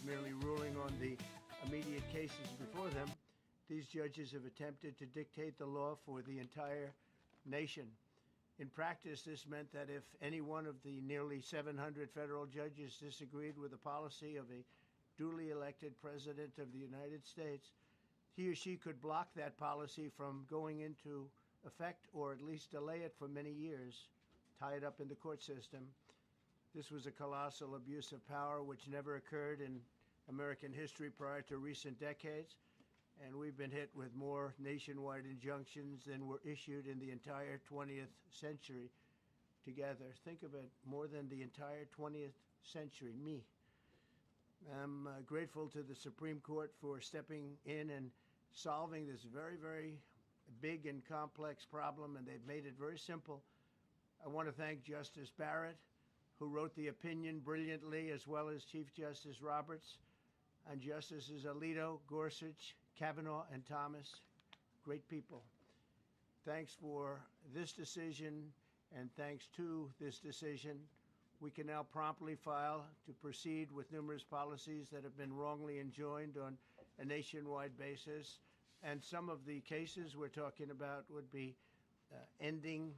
merely ruling on the immediate cases before them. These judges have attempted to dictate the law for the entire nation. In practice, this meant that if any one of the nearly 700 federal judges disagreed with the policy of a duly elected president of the United States, he or she could block that policy from going into effect or at least delay it for many years, tie it up in the court system. This was a colossal abuse of power which never occurred in American history prior to recent decades, and we've been hit with more nationwide injunctions than were issued in the entire 20th century together. Think of it, more than the entire 20th century, me. I'm grateful to the Supreme Court for stepping in and solving this very, very big and complex problem, and they've made it very simple. I want to thank Justice Barrett, who wrote the opinion brilliantly, as well as Chief Justice Roberts, and Justices Alito, Gorsuch, Kavanaugh, and Thomas. Great people. Thanks for this decision, and thanks to this decision, we can now promptly file to proceed with numerous policies that have been wrongly enjoined on a nationwide basis. And some of the cases we're talking about would be ending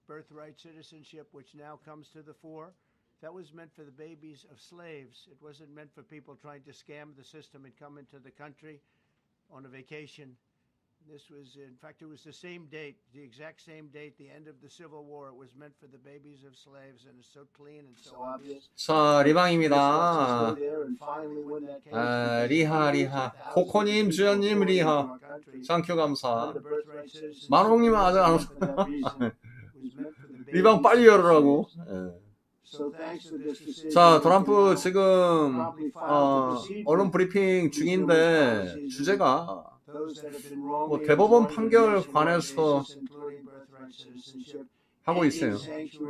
birthright citizenship, which now comes to the fore. That was meant for the babies of slaves. It wasn't meant for people trying to scam the system and come into the country on a vacation. This was, in fact, it was the same date, the exact same date, the end of the Civil War. It was meant for the babies of slaves, and it's so clean and so obvious. 자, 리방입니다. 리하. 코코님, 주연님, 리하. 쌍큐 감사. 만홍님 아직 안 오셨어요. 리방 빨리 열으라고. 자, 트럼프 지금 언론 브리핑 중인데 주제가 뭐 대법원 판결 관해서 하고 있어요.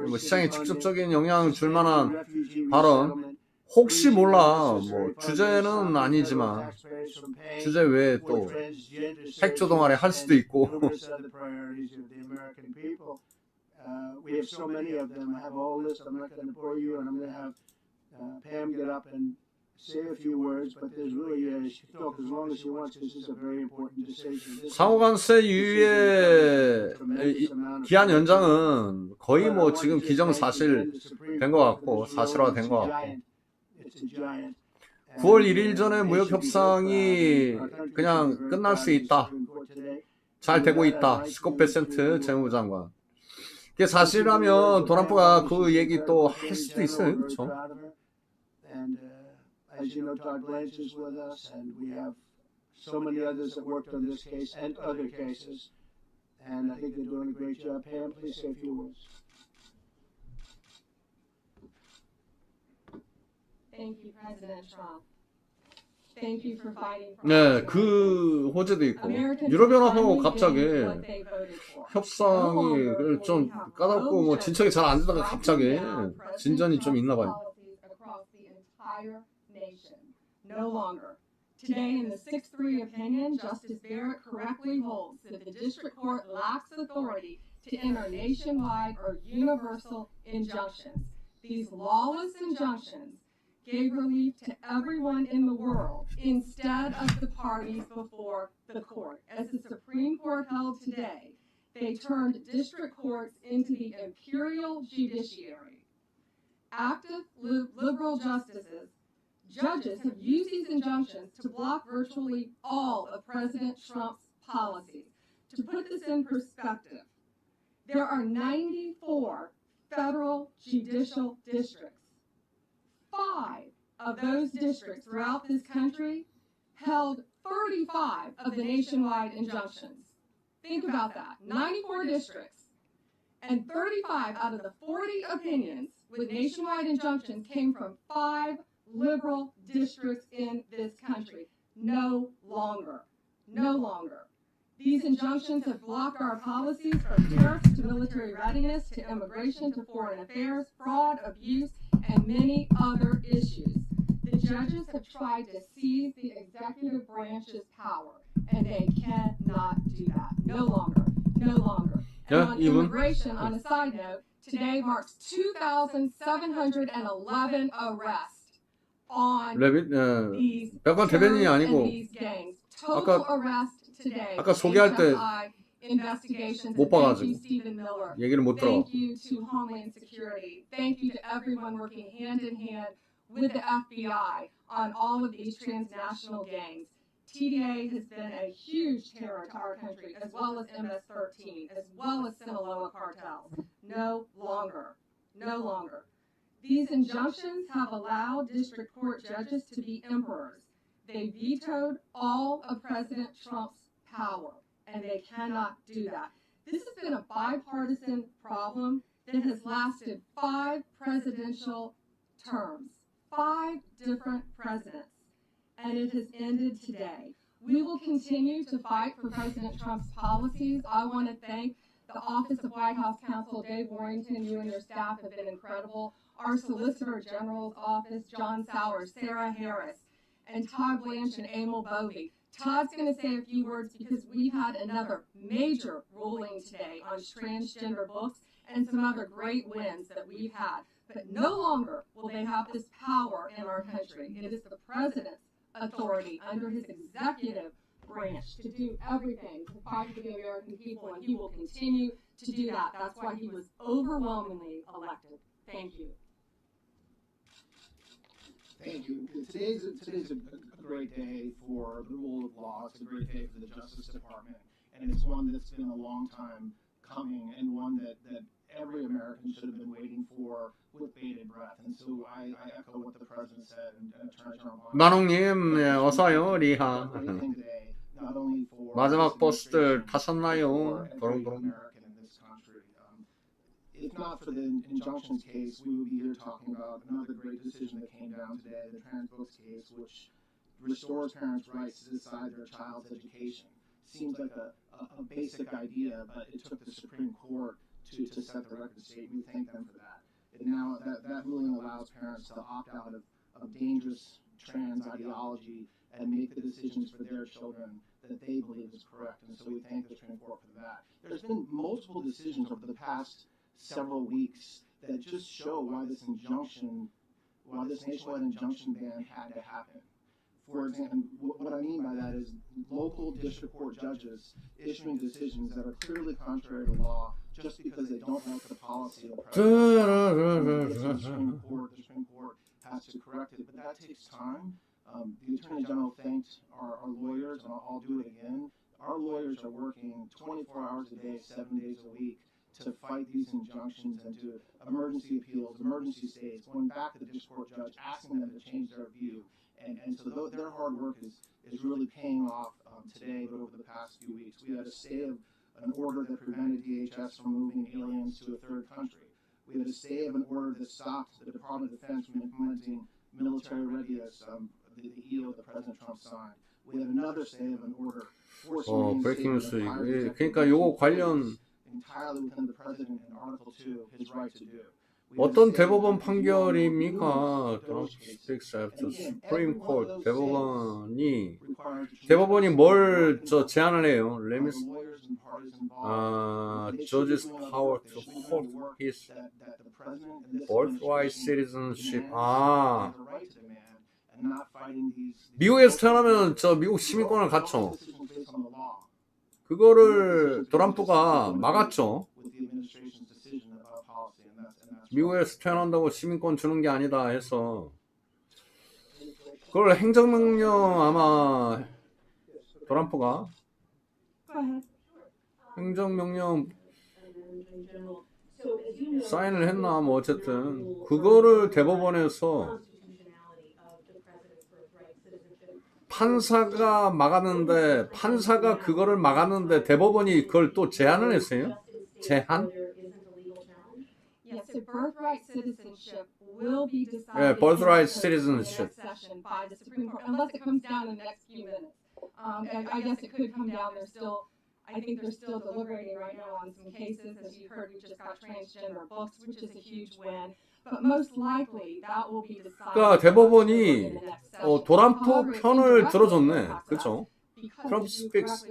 뭐 시장에 직접적인 영향을 줄 만한 발언, 혹시 몰라, 뭐 주제는 아니지만 주제 외에 또 핵조동아래 할 수도 있고. We have so many of them. I have a whole list. I'm not going to bore you, and I'm going to have Pam get up and say a few words, but there's really, she can talk as long as she wants because this is a very important decision. 상호관세 유예 기한 연장은 거의 뭐 지금 기정사실 된 것 같고, 사실화 된 것 같고. 9월 1일 전에 무역 협상이 그냥 끝날 수 있다. 잘 되고 있다. 19% 재무부 장관. 이게 사실이라면 트럼프가 그 얘기 또 할 수도 있어요. 그렇죠? As you know, Todd Blanche is with us, and we have so many others that worked on this case and other cases, and I think they're doing a great job. Pam, please say a few words. Thank you, President Trump. Thank you for fighting for 네, 그 호재도 있고 유럽연합하고 갑자기 협상이 좀 까다롭고 뭐 진척이 잘 안 되다가 갑자기 진전이 좀 있나 봐요. No longer. Today, in the 6-3 opinion, Justice Barrett correctly holds that the district court lacks authority to enter nationwide or universal injunctions. These lawless injunctions gave relief to everyone in the world instead of the parties before the court. As the Supreme Court held today, they turned district courts into the imperial judiciary. Active liberal judges have used these injunctions to block virtually all of President Trump's policies. To put this in perspective, there are 94 federal judicial districts. 5 of those districts throughout this country held 35 of the nationwide injunctions. Think about that. 94 districts and 35 out of the 40 opinions with nationwide injunctions came from 5 liberal districts in this country. No longer. No longer. These injunctions have blocked our policies from tariffs to military readiness to immigration to foreign affairs, fraud, abuse, and many other issues. The judges have tried to seize the executive branch's power, and they cannot do that. No longer. No longer. And on immigration, on a side note, today marks 2,711 arrests on these 백악관 대변인이 terrorists 아니고 and these gangs. Total arrest today. 아까 소개할 때 investigations. 못 Thank you, 봐가지고 Stephen Miller. 얘기를 못 들어. Thank you to Homeland Security. Thank you to everyone working hand in hand with the FBI on all of these transnational gangs. TDA has been a huge terror to our country, as well as MS-13, as well as Sinaloa cartels. No longer. No longer. These injunctions have allowed district court judges to be emperors. They vetoed all of President Trump's power, and they cannot do that. This has been a bipartisan problem that has lasted 5 presidential terms, 5 different presidents, and it has ended today. We will continue to fight for President Trump's policies. I want to thank the Office of White House Counsel Dave Warrington. You and your staff have been incredible. Our Solicitor General's office, John Sowers, Sarah Harris, and Todd Blanche and Emil Bovey. Todd's going to say a few words because we've had another major ruling today on transgender books and some other great wins that we've had. But no longer will they have this power in our country. It is the president's authority under his executive branch to do everything to fight for the American people, and he will continue to do that. That's why he was overwhelmingly elected. Thank you. Thank you. Today's a great day for the rule of law. It's a great day for the Justice Department, and it's one that's been a long time coming, and one that every American should have been waiting for with bated breath. And so I echo what the President said, and Attorney General 만홍님, 네, 어서요, 리하. today, not only for 마지막 버스들 타셨나요? American in this country. If not for the injunctions case, we would be here talking about another great decision that came down today, the trans books case, which restores parents' rights to decide their child's education. Seems like a basic idea, but it took the Supreme Court to set the record straight. We thank them for that. And now that ruling allows parents to opt out of dangerous trans ideology and make the decisions for their children that they believe is correct. And so we thank the Supreme Court for that. There's been multiple decisions over the past several weeks that just show why this nationwide injunction ban had to happen. For example, what I mean by that is local district court judges issuing decisions that are clearly contrary to law just because they don't like the policy of the president. The Supreme Court has to correct it, but that takes time. The Attorney General thanked our lawyers, and I'll do it again. Our lawyers are working 24 hours a day, 7 days a week to fight these injunctions and to emergency appeals, emergency stays, going back to the district court judge, asking them to change their view. And so their hard work is really paying off today, but over the past few weeks. We had a stay of an order that prevented DHS from moving aliens to a third country. We had a stay of an order that stopped the Department of Defense from implementing military readiness, the EO that President Trump signed. We had another stay of an order forcing 브레이킹 뉴스. 그러니까 요거 관련 entirely within the president in Article 2 his right to do. 어떤 대법원 판결입니까? Supreme Court 대법원이 뭘 제안을 해요? Judge's power to hold his birthright citizenship. 미국에서 태어나면 미국 시민권을 갖죠. 그거를 트럼프가 막았죠. 미국에서 태어난다고 시민권 주는 게 아니다 해서 그걸 행정명령 아마 트럼프가 행정명령 사인을 했나 뭐 어쨌든 그거를 대법원에서 판사가 막았는데 판사가 그거를 막았는데 대법원이 그걸 또 제한을 했어요? 제한? Yes, so birthright citizenship will be decided Yeah, birthright citizenship. By the Supreme Court, unless it comes down in the next few minutes. I guess it could come down. I think they're still deliberating right now on some cases. As you heard, we just got transgender books, which is a huge win. But most likely that will be decided. 그러니까 대법원이 트럼프 편을 들어줬네. 그렇죠? Trump speaks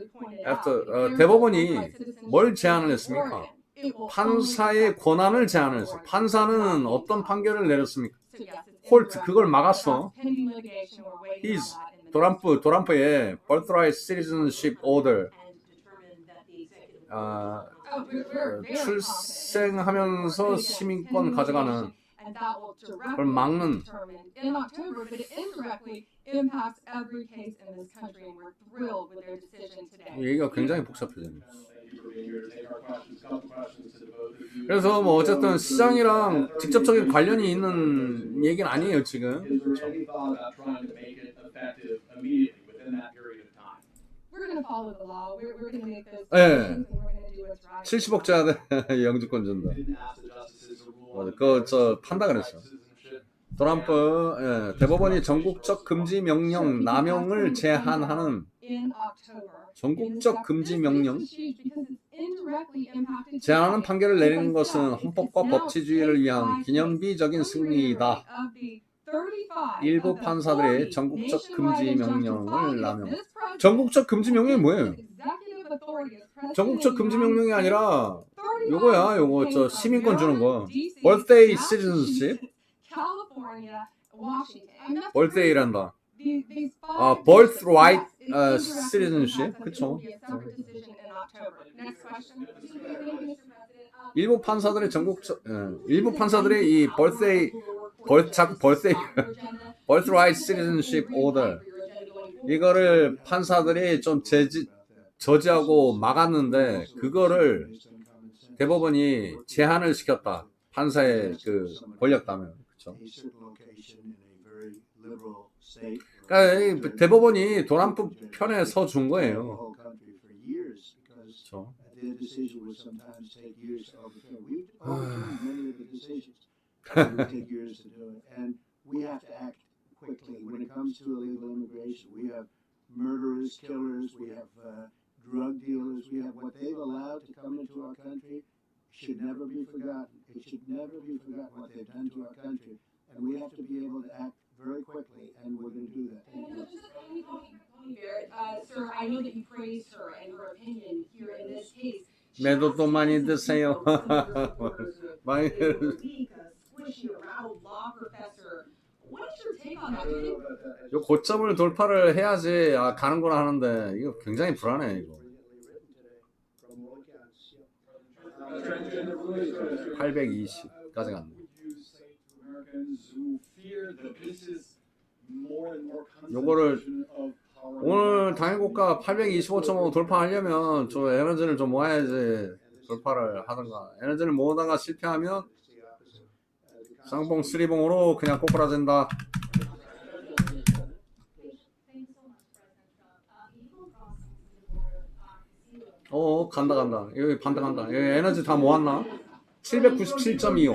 after. 대법원이 뭘 제안을 했습니까? 판사의 권한을 제한을 했어요. 판사는 어떤 판결을 내렸습니까? So yes, it's 홀트 indirect. 그걸 막았어. That's pending litigation. We're waiting He's on that in the 트럼프의 birthright citizenship order Oh, we're very 출생하면서 시민권 가져가는 and that will 그걸 directly 막는 determine in October, but it indirectly impacts every case in this country, and we're thrilled with their decision today. 얘기가 굉장히 복잡해져요. 그래서 뭐 어쨌든 시장이랑 직접적인 관련이 있는 얘기는 아니에요 지금. We're going to follow the law. We're going to make those 네. decisions, and we're going to do what's right. 70억짜리 영주권 준다. 맞아, 그거 판다 그랬어. 트럼프 대법원이 전국적 금지 명령 남용을 제한하는 In October, 전국적 금지 명령 This is huge because it's indirectly impacted 제한하는 today. 판결을 내리는 As I 것은 said, 헌법과 it's now 법치주의를 위한 statewide 기념비적인 case. 승리이다. Of the 35 일부 of the 판사들의 40 전국적 nationwide 금지 injunctive 명령을 bodies, 남용. this president 전국적 금지 명령이 뭐예요? executive authority as president 전국적 of the 금지 United 명령이 States, 아니라 35 요거야, 요거 저 states of 시민권 주는 거. Maryland, DC, birthday Massachusetts, citizenship. California, Washington. And that's birthday란다. these 아, five birthright districts, yes, it's indirectly citizenship. impacts, but 그쵸. it will be a separate decision in October. Next question. 일부 판사들의 전국적 일부 판사들의 이 birthright citizenship order 이거를 판사들이 좀 저지하고 막았는데 그거를 대법원이 제한을 시켰다. 판사의 그 권력 때문에. 그렇죠. 그러니까 대법원이 트럼프 편에 서준 거예요. 그렇죠. Their decision would sometimes take years to overturn. We've overturned many of the decisions. It would take years to do it. And we have to act quickly. When it comes to illegal immigration, we have murderers, killers, we have drug dealers, we have what they've allowed to come into our country should never be forgotten. It should never be forgotten what they've done to our country. And we have to be able to act very quickly, and we're going to do that. Sir, I know that you praised her and her opinion here in this case. 매도도 많이 드세요. 많이. 요 고점을 돌파를 해야지 가는구나 하는데 이거 굉장히 불안해 이거. 820까지 갔네. 요거를 오늘 당일고가 825.5 돌파하려면 저 에너지를 좀 모아야지 돌파를 하던가. 에너지를 모으다가 실패하면 쌍봉 쓰리봉으로 그냥 꼬꾸라진다. 간다. 여기 반대 간다. 여기 에너지 다 모았나? 797.25.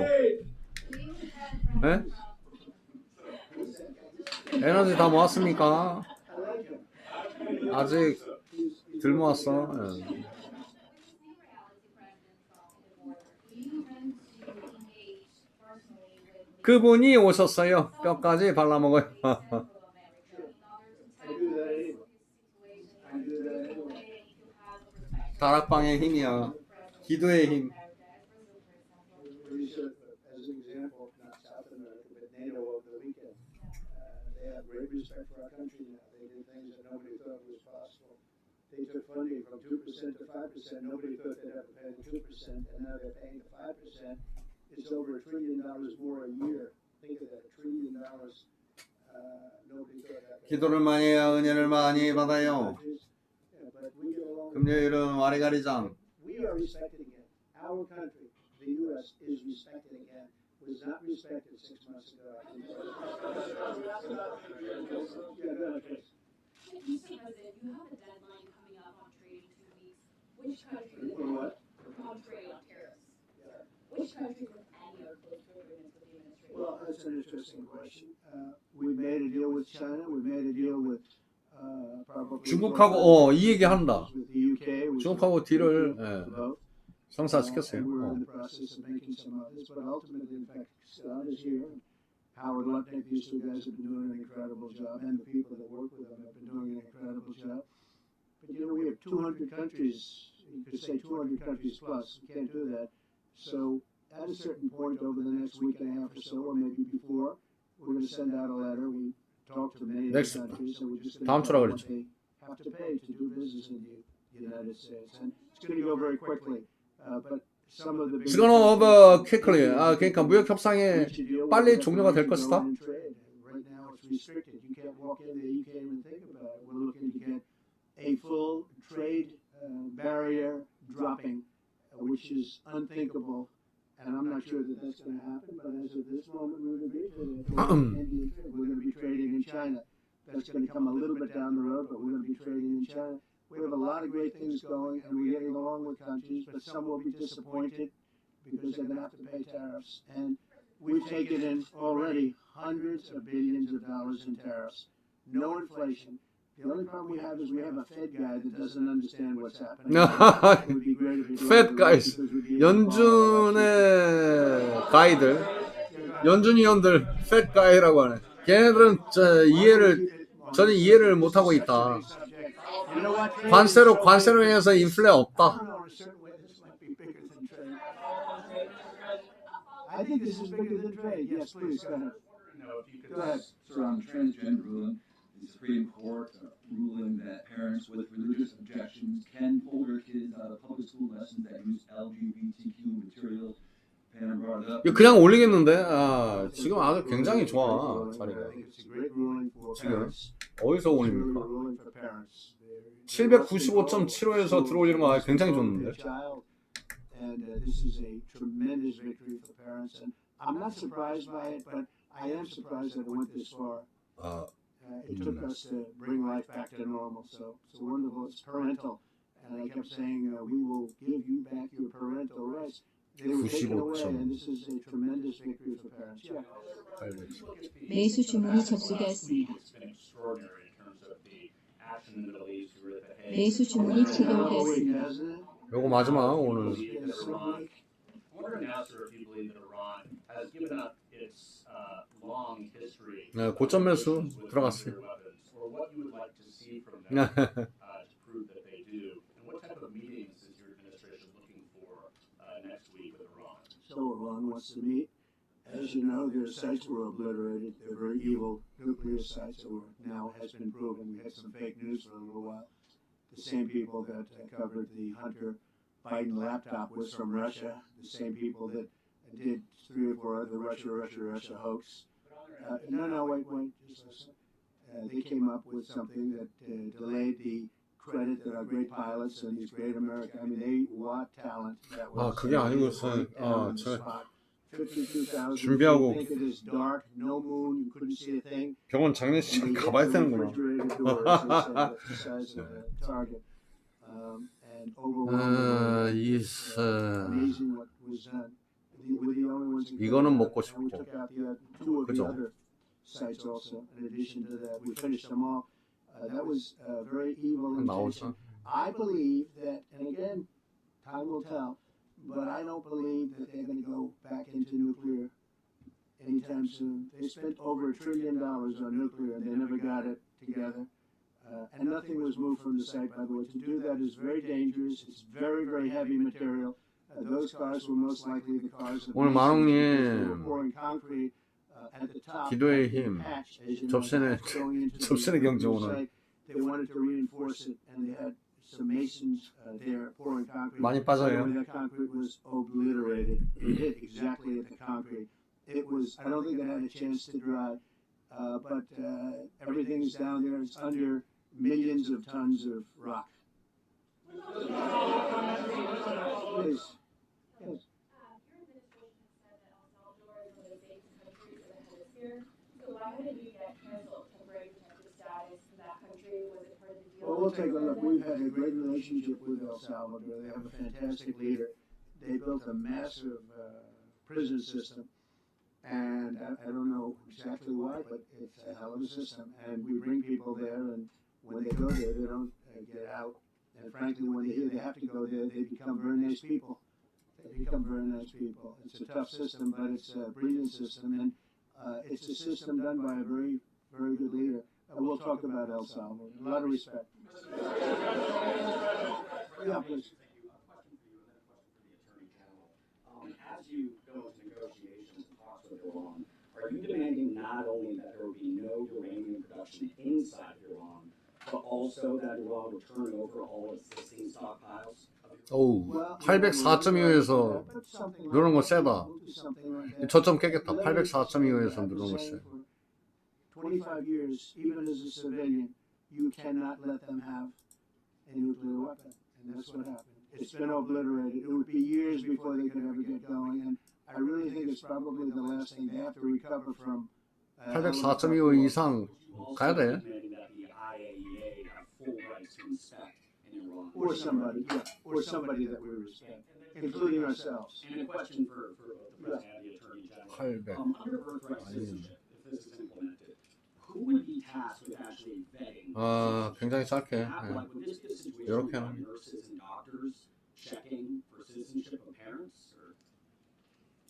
네? 에너지 다 모았습니까? 아직 덜 모았어. 네. 그분이 오셨어요. 뼈까지 발라먹어요. 다락방의 힘이야. 기도의 힘. Respect for our country now. They did things that nobody thought was possible. They took funding from 2% to 5%. Nobody thought they'd ever pay the 2%, and now they're paying the 5%. It's over $1 trillion more a year. Think of that, $1 trillion. Nobody thought that. 기도를 많이 해야 은혜를 많이 받아요. 금요일은 와리가리장. We are respected again. Our country, the U.S., is respected again. Was not respected 6 months ago. Mr. President, you have a deadline coming up on trade in 2 weeks. Which country what? on trade on tariffs? Which country with any are close to agreements with the administration? Well, that's an interesting question. We made a deal with China. We made a deal with probably 중국하고 이 얘기 한다. with the UK. with 중국하고 딜을 both. 성사시켰어요. And we're in the process of making some others, but ultimately, in fact, Scott is here. Howard Lutnick, these two guys have been doing an incredible job, and the people that work with them have been doing an incredible job. But you know, we have 200 countries, you could say 200 countries plus, we can't do that. So at a certain point over the next week and a half or so, or maybe before, we're going to send out a letter. We talked to many Next. other countries, and we're just going 다음 to 주라 tell them what 그랬죠. they have to pay to do business in the United States. And it's going to go very quickly. But some of the big It's gonna over quickly. 아, 그러니까 무역 협상이 빨리 종료가 될 것이다. Right now it's restricted. You can't walk in there. You can't even think about it. We're looking to get a full trade barrier dropping, which is unthinkable. And I'm not sure that that's going to happen. But as of this moment, we're going to be we're going to be trading in China. That's going to come a little bit down the road, but we're going to be trading in China. We have a lot of great things going, and we're getting along with countries, but some will be disappointed because they're going to have to pay tariffs. And we've taken in already hundreds of billions of dollars in tariffs. No inflation. The only problem we have is we have a Fed guy that doesn't understand what's happening. It would be great if he Fed guys, 연준의 가이들, 연준위원들, Fed guy라고 하네. 걔네들은 저는 이해를 못하고 있다. 관세로 인해서 인플레 없다. I think this is bigger than trade. Yes, please, go ahead. Go ahead. Sir, on the transgender ruling, the Supreme Court ruling that parents with religious objections can pull their kids out of public school lessons that use LGBTQ materials. Pam brought it up. 이거 그냥 올리겠는데? 아, 지금 아주 굉장히 좋아, 자리가. 지금 어디서 올립니까? 795.75에서 들어올리는 거 굉장히 좋은데. And this is a tremendous victory for parents. And I'm not surprised by it, but I am surprised that it went this far. It took us to bring life back to normal. So it's wonderful. It's parental. And I kept saying, we will give you back your parental rights. They were taken away, and this is a tremendous victory for parents. Yeah. 매수 주문이 접수되었습니다. 매수 주문이 체결되었습니다. 요거 마지막 오늘. 네, 고점 매수 들어갔어요. So Iran wants to meet. As you know, their sites were obliterated. They're very evil nuclear sites that were now has been proven. We had some fake news for a little while. The same people that covered the Hunter Biden laptop was from Russia. The same people that did 3 or 4 other Russia hoax. No, wait, just listen. They came up with something that delayed the credit that our great pilots and these great American, I mean, they want talent. That was 그게 아니고서 제가 준비하고 dark, no moon, you couldn't see a thing. 병원 장례식 가봐야 되는구나. 이거는 먹고 싶고. 그죠? Sites also. In addition to that, we finished them all. That was very evil intention. I believe that, and again, time will tell, but I don't believe that they're going to go back into nuclear anytime soon. They spent over $1 trillion on nuclear, and they never got it together. And nothing was moved from the site, by the way. To do that is very dangerous. It's very, very heavy material. Those cars were most likely the cars of 오늘 만홍님 pouring concrete. 기도의 힘, 접신의 경제 오늘 많이 빠져요. It was, I don't think they had a chance to dry, but everything's down there. It's under millions of tons of rock. Please. Yes. Well, we'll take a look. We've had a great relationship with El Salvador. They have a fantastic leader. They built a massive prison system. And I don't know exactly why, but it's a hell of a system. And we bring people there, and when they go there, they don't get out. And frankly, when they hear they have to go there, they become very nice people. It's a tough system, but it's a brilliant system. And it's a system done by a very, very good leader. We'll talk about El Salvador. A lot of respect. Yeah, please. As you go into negotiations and talks that go on, are you demanding not only that there will be no uranium production inside Iran, but also that Iran will turn over all existing stockpiles? 어우, 804.25에서 누르는 거 세다. 저점 깨겠다. 804.25에서 누르는 거 세. 25 years, even as a civilian, you cannot let them have a nuclear weapon. And that's what happened. It's been obliterated. It would be years before they could ever get going. And I really think it's probably the last thing they have to recover from. 804.25 이상 가야 돼. Or somebody, yeah, or somebody that we respect, including ourselves. And a question for the President and the Attorney General. 800. Under birthright citizenship, if this is implemented, who would be tasked with actually vetting? 굉장히 짧게. Like, would this be a situation 이렇게 where 하는. nurses and doctors checking for citizenship of parents? Or?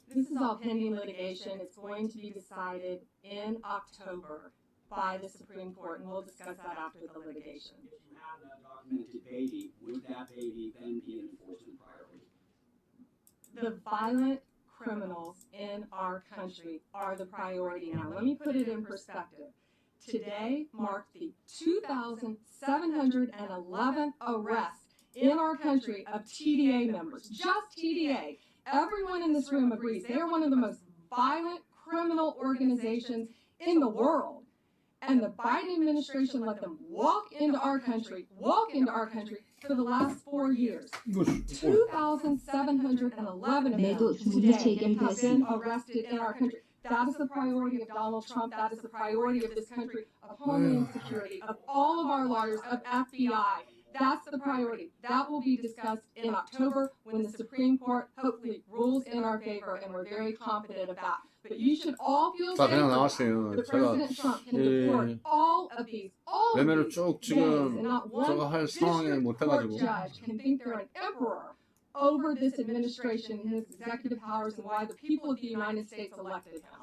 This is all pending litigation. It's going to be decided in October by the Supreme Court, and we'll discuss that after the litigation. If you have that documented baby, would that baby then be an enforcement priority? The violent criminals in our country are the priority now. Let me put it in perspective. Today marked the 2,711th arrest in our country of TDA members. Just TDA. Everyone in this room agrees they are one of the most violent criminal organizations in the world. And the Biden administration let them walk into our country for the last 4 years. 2,711 of 매도 them 주문이 today have been 체결되었습니다. arrested in our country. That is the priority of Donald Trump. That is the priority of this country, of Homeland Security, of all of our lawyers, of FBI. That's the priority. That will be discussed in October when the Supreme Court hopefully rules in our favor, and we're very confident of that. But you should all feel 자, 그냥 thankful 나왔어요. that 제가 President Trump can deport all of these 매매를 쭉 days, 지금 and not one 저거 할 상황에 district 못 court 해가지고. judge can think they're an emperor over this administration and his executive powers and why the people of the United States elected him.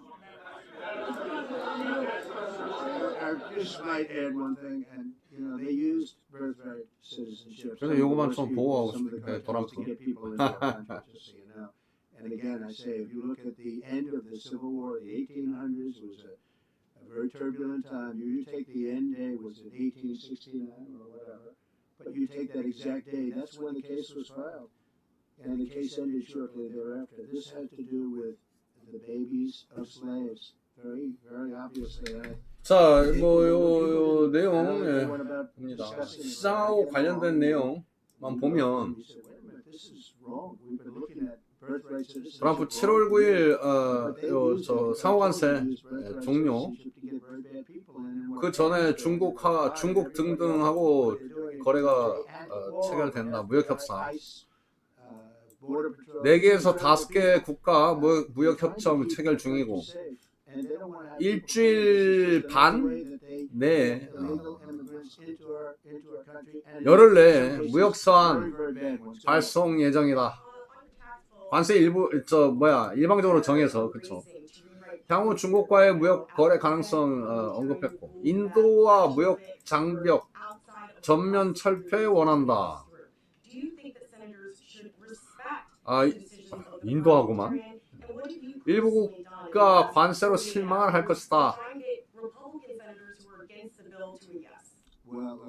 I just might add one thing, and you know they used birthright citizenship. 그래서 요거만 좀 보호하고 some of the 싶은데 countries to 도람프. get people into our country, just so you know. And again, I say, if you look at the end of the Civil War, the 1800s was a very turbulent time. You take the end day, was it 1869 or whatever, but you take that exact day, that's when the case was filed. And the case ended shortly thereafter. This had to do with the babies of slaves. Very, very obviously. 자, 뭐 요 내용 봅니다. 시장하고 관련된 내용만 보면 트럼프 7월 9일 저 상호관세 종료. 그 전에 중국 등등하고 거래가 체결된다. 무역협상. 4개에서 5개 국가 무역협정 체결 중이고 일주일 반 내에 열흘 내에 무역서한 발송 예정이다. 관세 일방적으로 정해서 그렇죠. 향후 중국과의 무역 거래 가능성 언급했고 인도와 무역 장벽 전면 철폐 원한다. 인도하고만 일부 국가 관세로 실망을 할 것이다.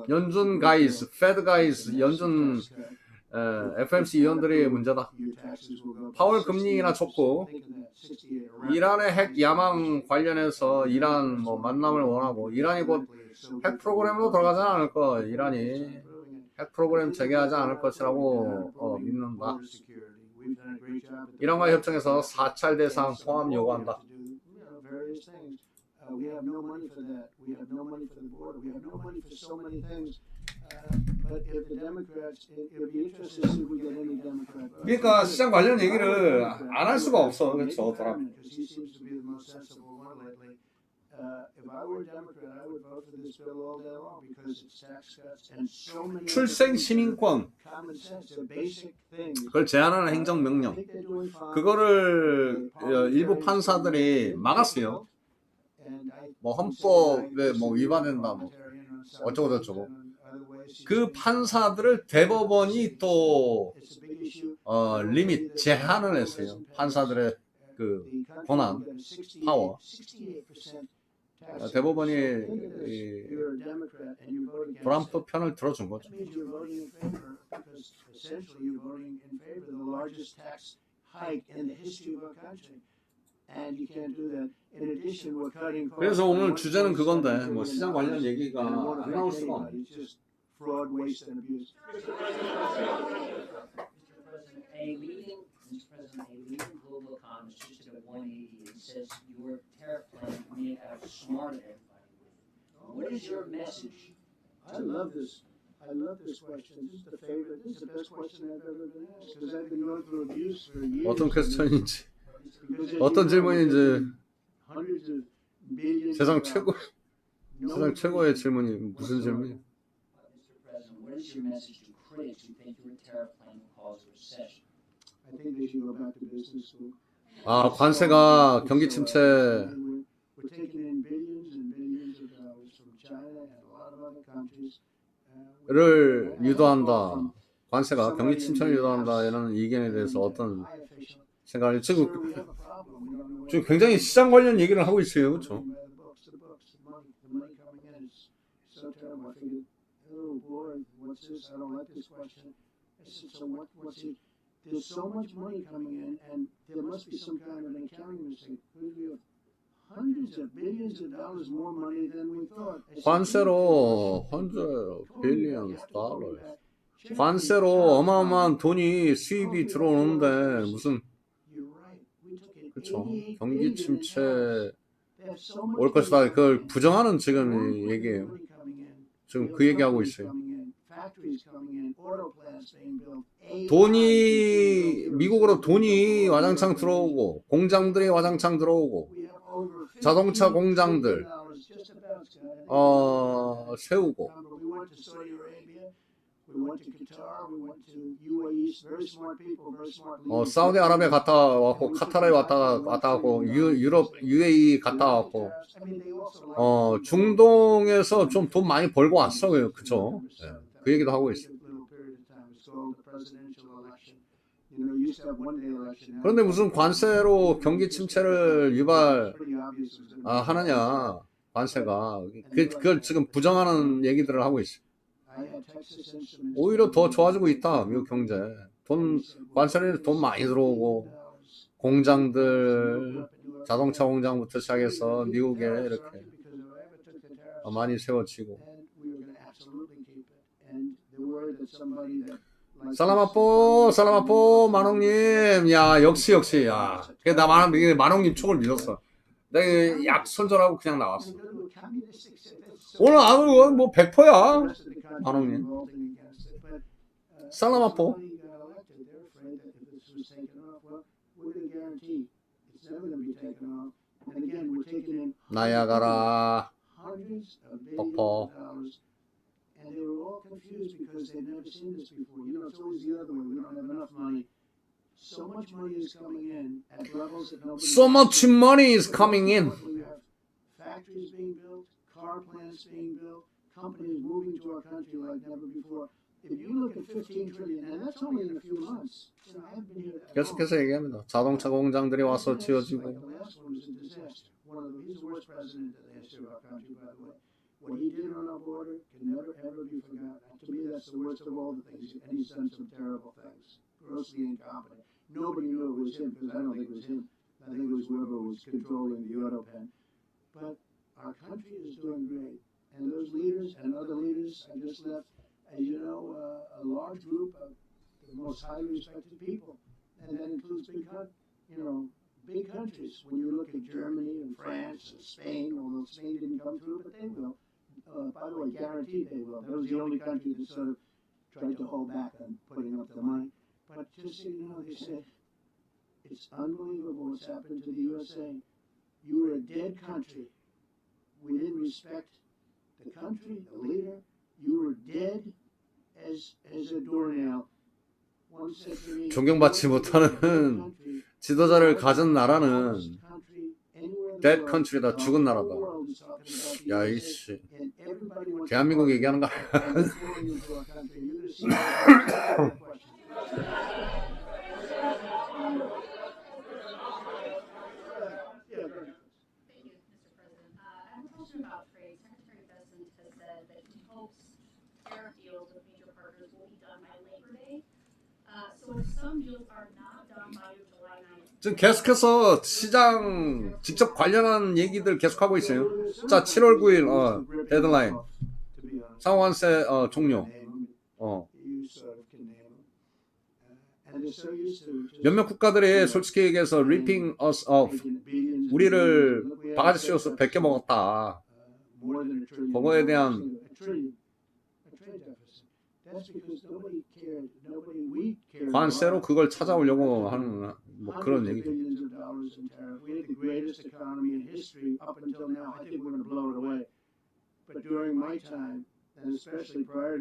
연준 가이즈, 페드 가이즈, 연준 FMC 위원들의 문제다. 파월 금리인하 촉구, 이란의 핵 야망 관련해서 이란 만남을 원하고 이란이 곧 핵 프로그램으로 들어가지 않을 것, 이란이 핵 프로그램 재개하지 않을 것이라고 믿는다. 이란과 협정에서 사찰 대상 포함 요구한다. 그러니까 시장 관련 얘기를 안 할 수가 없어. 그렇죠. 출생 시민권 그걸 제한하는 행정명령 그거를 일부 판사들이 막았어요. 헌법에 위반된다 어쩌고 저쩌고. 그 판사들을 대법원이 또 리밋 제한을 했어요. 판사들의 그 권한, 파워. 대법원이 이 트럼프 편을 들어준 거죠. 그래서 오늘 주제는 그건데 뭐 시장 관련 얘기가 안 나올 수가 없네. Mr. President, a leading global economist just did a 180 and says your tariff plan may have smarted everybody with it. What is your message? I love this question. This is the favorite. This is the best question I've ever been asked because I've been going through abuse for years. 어떤 퀘스천인지, 어떤 질문인지 세상 최고의 질문이 무슨 질문이에요? Mr. President, what is your message to critics who think your tariff plan will cause a recession? I think they should go back to business school. 아, 관세가 경기 침체 We're taking in billions and billions of dollars from China and a lot of other countries. 를 유도한다. 관세가 경기 침체를 유도한다. 이런 의견에 대해서 어떤 생각을 지금 굉장히 시장 관련 얘기를 하고 있어요, 그렇죠? There's so much money coming in, and there must be some kind of an accounting mistake. We have hundreds of billions of dollars more money than we thought. 관세로 hundred billions dollars. 관세로 어마어마한 돈이 수입이 들어오는데 무슨 그렇죠? 경기 침체 올 것이다. 그걸 부정하는 지금 얘기예요. 지금 그 얘기하고 있어요. 돈이 미국으로 돈이 와장창 들어오고 공장들이 와장창 들어오고 자동차 공장들 세우고 사우디아라비아 갔다 왔고 카타르에 왔다 갔고 유럽 UAE 갔다 왔고 중동에서 좀 돈 많이 벌고 왔어요. 그죠? 네. 그 얘기도 하고 있어요. 그런데 무슨 관세로 경기 침체를 하느냐 관세가 그걸 지금 부정하는 얘기들을 하고 있어요. 오히려 더 좋아지고 있다 미국 경제. 관세로 돈 많이 들어오고 공장들 자동차 공장부터 시작해서 미국에 이렇게 많이 세워지고. 살라마포 만홍님, 야 역시 야 나 만홍님 촉을 믿었어. 내가 약 손절하고 그냥 나왔어. 오늘 아무 뭐 100%야 만홍님. 살라마포. 나야가라 폭포. And they were all confused because they'd never seen this before. You know, it's always the other way. We don't have enough money. So much money is coming in at levels that nobody. So much money is coming in. We have factories being built, car plants being built, companies moving to our country like never before. If you look at 15 trillion, and that's only in a few months. You know, I've been here. 계속해서 얘기합니다. 자동차 공장들이 와서 지어지고. The last one was a disaster. He's the worst president in the history of our country, by the way. What he did on our border can never, ever be forgotten. To me, that's the worst of all the things. And he's done some terrible things. Grossly incompetent. Nobody knew it was him, because I don't think it was him. I think it was whoever was controlling the auto pen. But our country is doing great. And those leaders and other leaders I just left, as you know, a large group of the most highly respected people. And that includes big countries. When you look at Germany and France and Spain, although Spain didn't come through, but they will. By the way, guaranteed they will. That was the only country that sort of tried to hold back on putting up the money. But just so you know, they said, it's unbelievable what's happened to the USA. You were a dead country. We didn't respect the country, the leader. You were dead as a doornail. 존경받지 못하는 지도자를 가진 나라는 dead country다, 죽은 나라다. 야, 이씨. 대한민국 얘기하는 거 trade, Secretary Bessent has said that he hopes tariff deals with major partners will be done by Labor Day. So if some deals are not done by July 9th. 지금 계속해서 시장 직접 관련한 얘기들 계속하고 있어요. 자, 7월 9일 데드라인 상호관세 종료. 몇몇 국가들이 솔직히 얘기해서 ripping us off, 우리를 바가지 씌워서 베껴 먹었다. 그거에 대한 관세로 그걸 찾아오려고 하는 뭐 그런 얘기죠.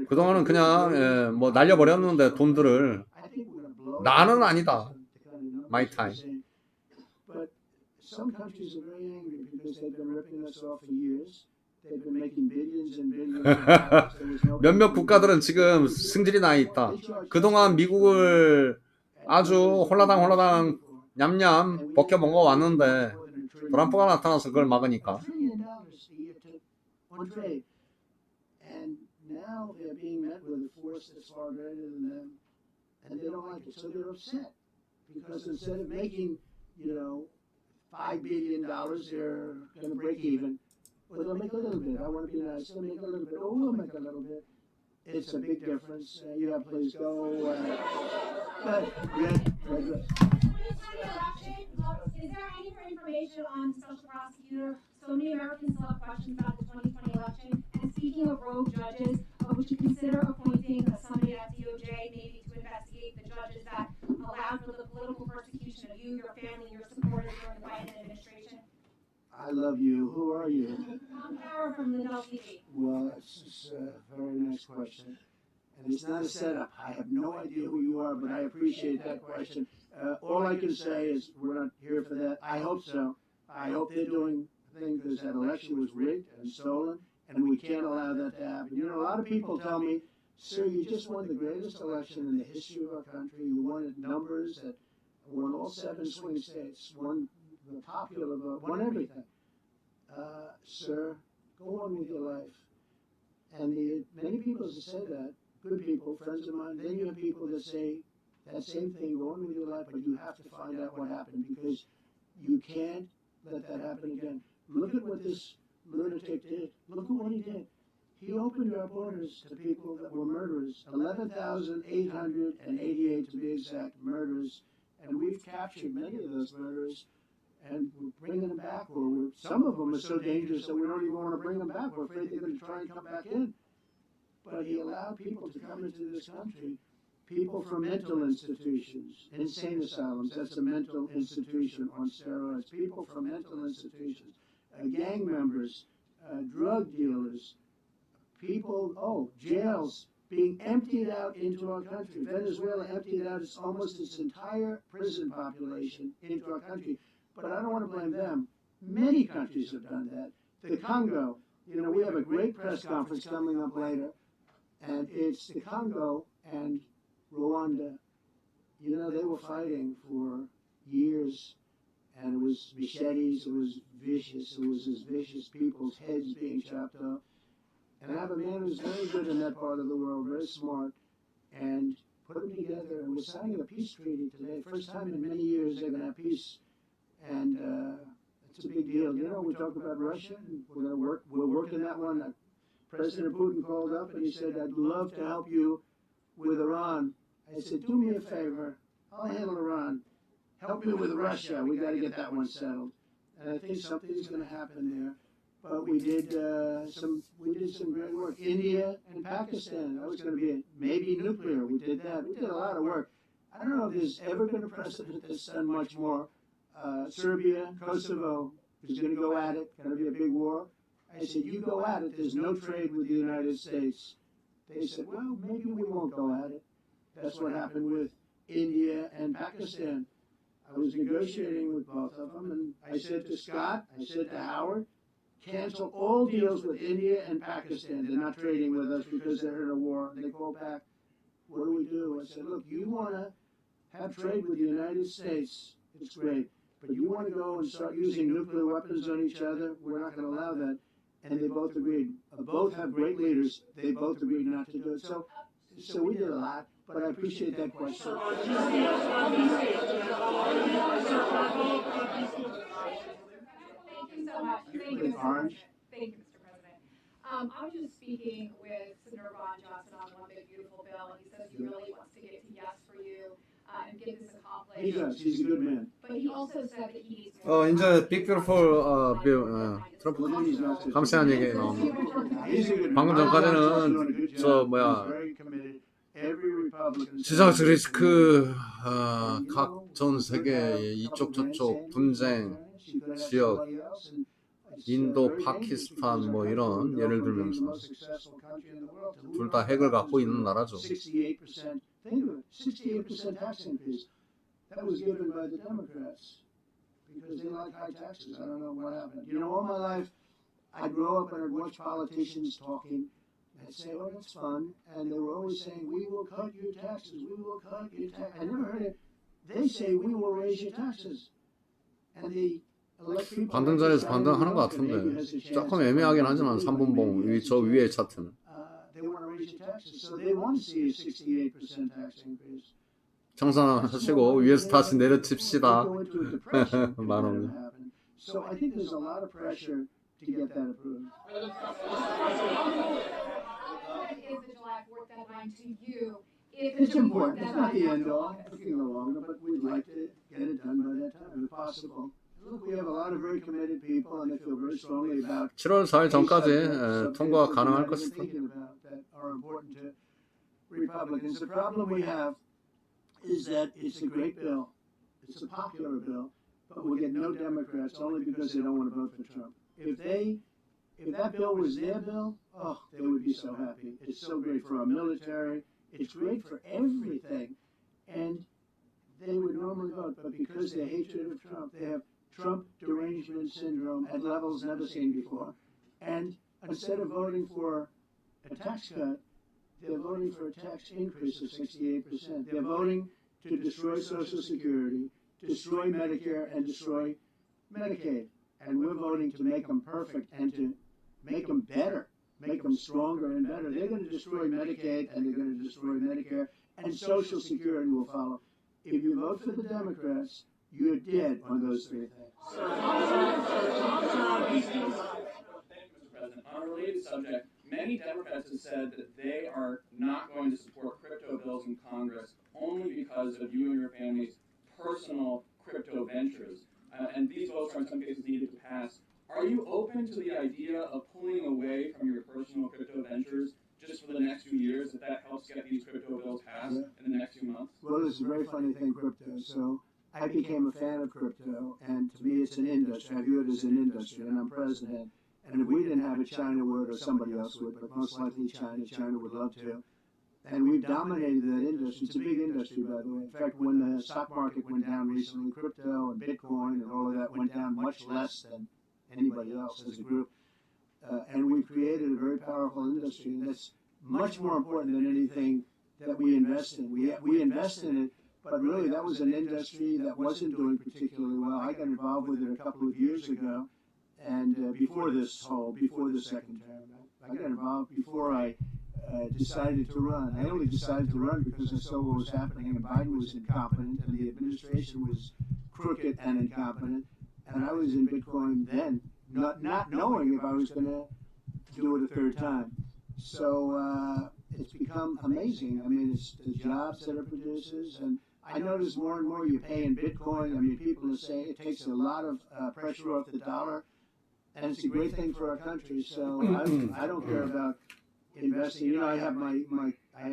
그동안은 그냥 뭐 날려버렸는데 돈들을 나는 아니다. My time. 몇몇 국가들은 지금 승질이 나 있다. 그동안 미국을 아주 홀라당 냠냠 벗겨 먹어 왔는데 트럼프가 나타나서 그걸 막으니까. And they don't like it, so they're upset because instead of making, $5 billion, they're going to break even. Well, they'll make a little bit. I want to be nice. They'll make a little bit. Oh, we'll make a little bit. It's a big difference. Yeah, please go. But red. Is there any more information on the special prosecutor? So many Americans still have questions about the 2020 election. And speaking of rogue judges, would you consider appointing somebody at DOJ maybe to investigate the judges that allowed for the political persecution of you, your family, your supporters during the Biden administration? I love you. Who are you? I'm Kara from Lindell TV. Well, that's a very nice question. And it's not a setup. I have no idea who you are, but I appreciate that question. All I can say is we're not here for that. I hope so. I hope they're doing things because that election was rigged and stolen, and we can't allow that to happen. A lot of people tell me, sir, you just won the greatest election in the history of our country. You won at numbers that won all 7 swing states, won the popular vote, won everything. Sir, go on with your life. And many people that say that, good people, friends of mine, then you have people that say that same thing, go on with your life, but you have to find out what happened because you can't let that happen again. Look at what this lunatic did. Look at what he did. He opened our borders to people that were murderers, 11,888 to be exact, murderers, and we've captured many of those murderers, and we're bringing them back, or some of them are so dangerous that we don't even want to bring them back. We're afraid they're going to try and come back in. But he allowed people to come into this country, people from mental institutions, insane asylums, that's a mental institution on steroids, people from mental institutions, gang members, drug dealers, people, jails being emptied out into our country. Venezuela emptied out almost its entire prison population into our country. But I don't want to blame them. Many countries have done that. The Congo, we have a great press conference coming up later, and it's the Congo and Rwanda. They were fighting for years, and it was machetes, it was vicious, it was as vicious, people's heads being chopped off. And I have a man who's very good in that part of the world, very smart, and put them together, and we're signing a peace treaty today. First time in many years they're going to have peace, and it's a big deal. We talk about Russia, and we're working that one. President Putin called up and he said, I'd love to help you with Iran. I said, do me a favor, I'll handle Iran. Help me with Russia, we got to get that one settled. And I think something's going to happen there. But we did some great work. India and Pakistan, that was going to be maybe nuclear. We did that. We did a lot of work. I don't know if there's ever been a president that's done much more. Serbia, Kosovo is going to go at it. Going to be a big war. I said, you go at it. There's no trade with the United States. They said, well, maybe we won't go at it. That's what happened with India and Pakistan. I was negotiating with both of them, and I said to Scott, I said to Howard, cancel all deals with India and Pakistan. They're not trading with us because they're in a war. They call back, what do we do? I said, look, you want to have trade with the United States, it's great. But you want to go and start using nuclear weapons on each other, we're not going to allow that. and they both agreed. Both have great leaders. They both agreed not to do it. So we did a lot, but I appreciate that question. Thank you so much. Thank you, Mr. Orange. Thank you, Mr. President. I was just speaking with Senator Johnson on One Big Beautiful Bill, and he says he really wants to get to yes for you and get this accomplished. He does. He's a good man. But he also said that he needs more. 이제 빅 뷰티풀 빌 트럼프 감세한 얘기 나옵니다. 방금 전까지는 저 뭐야 지정학적 리스크 각 전 세계의 이쪽 저쪽 분쟁 지역 인도, 파키스탄 뭐 이런 예를 들면서 둘 다 핵을 갖고 있는 나라죠. 68% tax increase. That was given by the Democrats because they like high taxes. I don't know what happened. You know, all my life, I grew up and I'd watch politicians talking and say, oh, that's fun. And they were always saying, we will cut your taxes. We will cut your taxes. I never heard it. They say, we will raise your taxes. And the 반등 자리에서 반등하는 것 같은데 조금 애매하긴 하지만 3분봉 저 위에 차트는 they want to raise your taxes, so they want to see a 68% tax increase. 청산하시고 위에서 다시 내려칩시다. 말하면. So I think there's a lot of pressure to get that approved. What is the July 4th deadline to you? It's important. It's not the end all. It's a little longer, but we'd like to get it done by that time, if possible. Look, we have a lot of very committed people, and they feel very strongly about 7월 4일 전까지 통과 가능할 것이다. that are important to Republicans. The problem we have is that it's a great bill. It's a popular bill, but we'll get no Democrats only because they don't want to vote for Trump. If that bill was their bill, oh, they would be so happy. It's so great for our military. It's great for everything. And they would normally vote, but because their hatred of Trump, they have Trump derangement syndrome at levels never seen before. And instead of voting for a tax cut, they're voting for a tax increase of 68%. They're voting to destroy Social Security, destroy Medicare, and destroy Medicaid. And we're voting to make them perfect and to make them better, make them stronger and better. They're going to destroy Medicaid, and they're going to destroy Medicare, and Social Security will follow. If you vote for the Democrats, you're dead on those three things. Thank you, Mr. President. On a related subject, many Democrats have said that they are not going to support crypto bills in Congress only because of you and your family's personal crypto ventures. And these votes are in some cases needed to pass. Are you open to the idea of pulling away from your personal crypto ventures just for the next few years, if that helps get these crypto bills passed in the next few months? Well, it's a very funny thing, crypto. So I became a fan of crypto, and to me it's an industry. I view it as an industry, and I'm president. And if we didn't have it, China would, or somebody else would, but most likely China would love to. And we've dominated that industry. It's a big industry, by the way. In fact, when the stock market went down recently, crypto and Bitcoin and all of that went down much less than anybody else as a group. And we've created a very powerful industry, and that's much more important than anything that we invest in. We invest in it, but really that was an industry that wasn't doing particularly well. I got involved with it a couple of years ago, and before the second term. I got involved before I decided to run. I only decided to run because I saw what was happening, and Biden was incompetent, and the administration was crooked and incompetent, and I was in Bitcoin then, not knowing if I was going to do it a third time. So it's become amazing. I mean, it's the jobs that it produces, and I notice more and more you pay in Bitcoin. I mean, people are saying it takes a lot of pressure off the dollar, and it's a great thing for our country. So I don't care about investing. You know, I have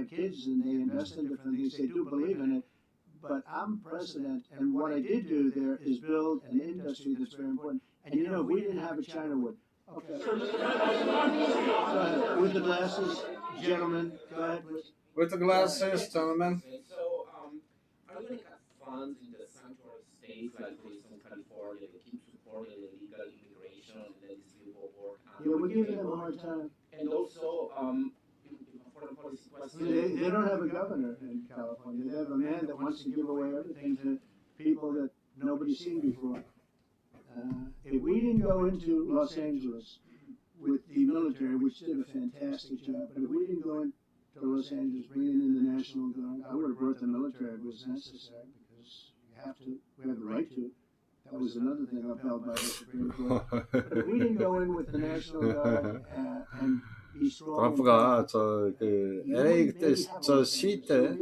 kids, and they invest in different things. They do believe in it. But I'm president, and what I did do there is build an industry that's very important. And you know, if we didn't have it, China would. Okay. With the glasses, gentlemen, go ahead. With the glasses, gentlemen. So, are you going to cut funds in the sanctuary states, like for instance California, that keep supporting illegal immigration and then this bill will work? Yeah, we're giving them a hard time. And also, foreign policy question. They don't have a governor in California. They have a man that wants to give away everything to people that nobody's seen before. If we didn't go into Los Angeles, with the military, which did a fantastic job. But if we didn't go into Los Angeles, bringing in the National Guard, I would have brought the military if it was necessary, because you have to, we have the right to. That was another thing upheld by the Supreme Court. But if we didn't go in with the National Guard and be strong, 트럼프가 그 LA 때 시위 때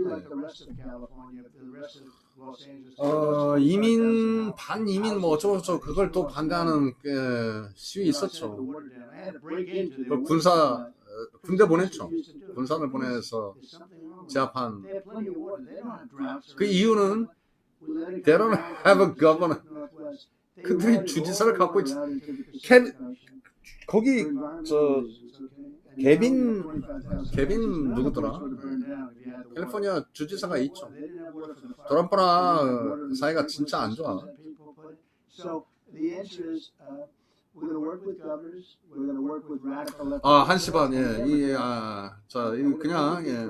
이민 반이민 뭐 어쩌고저쩌고 그걸 또 반대하는 시위 있었죠. 그 군대 보냈죠. 군산을 보내서 제압한. 그 이유는 they don't have a governor. 그들이 주지사를 갖고 있지. 거기 개빈 누구더라? 캘리포니아 주지사가 있죠. 트럼프랑 사이가 진짜 안 좋아. 아, 1시 반, 예. 자, 이거 그냥, 예.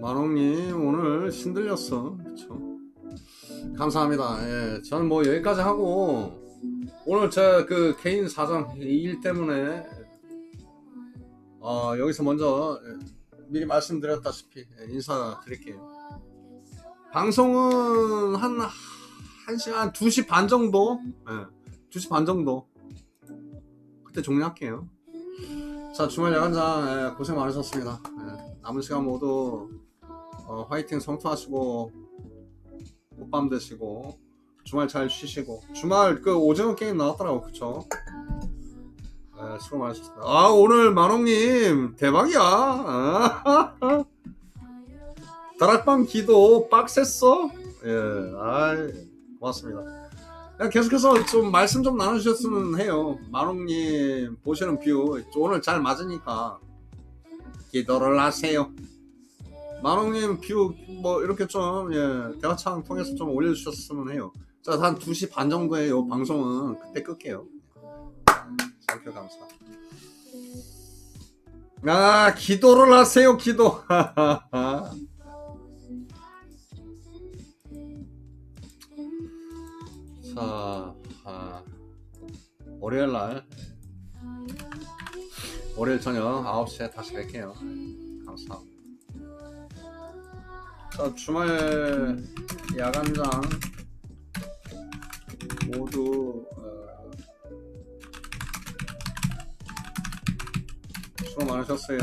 만홍님 오늘 신들렸어. 그쵸? 감사합니다. 예, 저는 뭐 여기까지 하고 오늘 제 그 개인 사정 일 때문에 여기서 먼저 미리 말씀드렸다시피 인사드릴게요. 방송은 한 1시간 2시 반 정도, 2시 반 정도 그때 종료할게요. 자, 주말 야간장 고생 많으셨습니다. 남은 시간 모두 화이팅 성투하시고 꽃밤 되시고 주말 잘 쉬시고. 주말 그 오징어 게임 나왔더라고. 그쵸? 수고 많으셨습니다. 아, 오늘 만홍님 대박이야. 다락방 기도 빡셌어. 예, 아이 고맙습니다. 계속해서 좀 말씀 좀 나누셨으면 해요. 만홍님 보시는 뷰 오늘 잘 맞으니까 기도를 하세요. 만홍님 뷰 뭐 이렇게 좀 대화창 통해서 좀 올려주셨으면 해요. 자, 한 2시 반 정도에 요 방송은 그때 끌게요. 상표 감사. 아, 기도를 하세요. 기도. 자, 월요일날 월요일 저녁 9시에 다시 뵐게요. 감사합니다. 자, 주말 야간장 모두 수고 많으셨어요.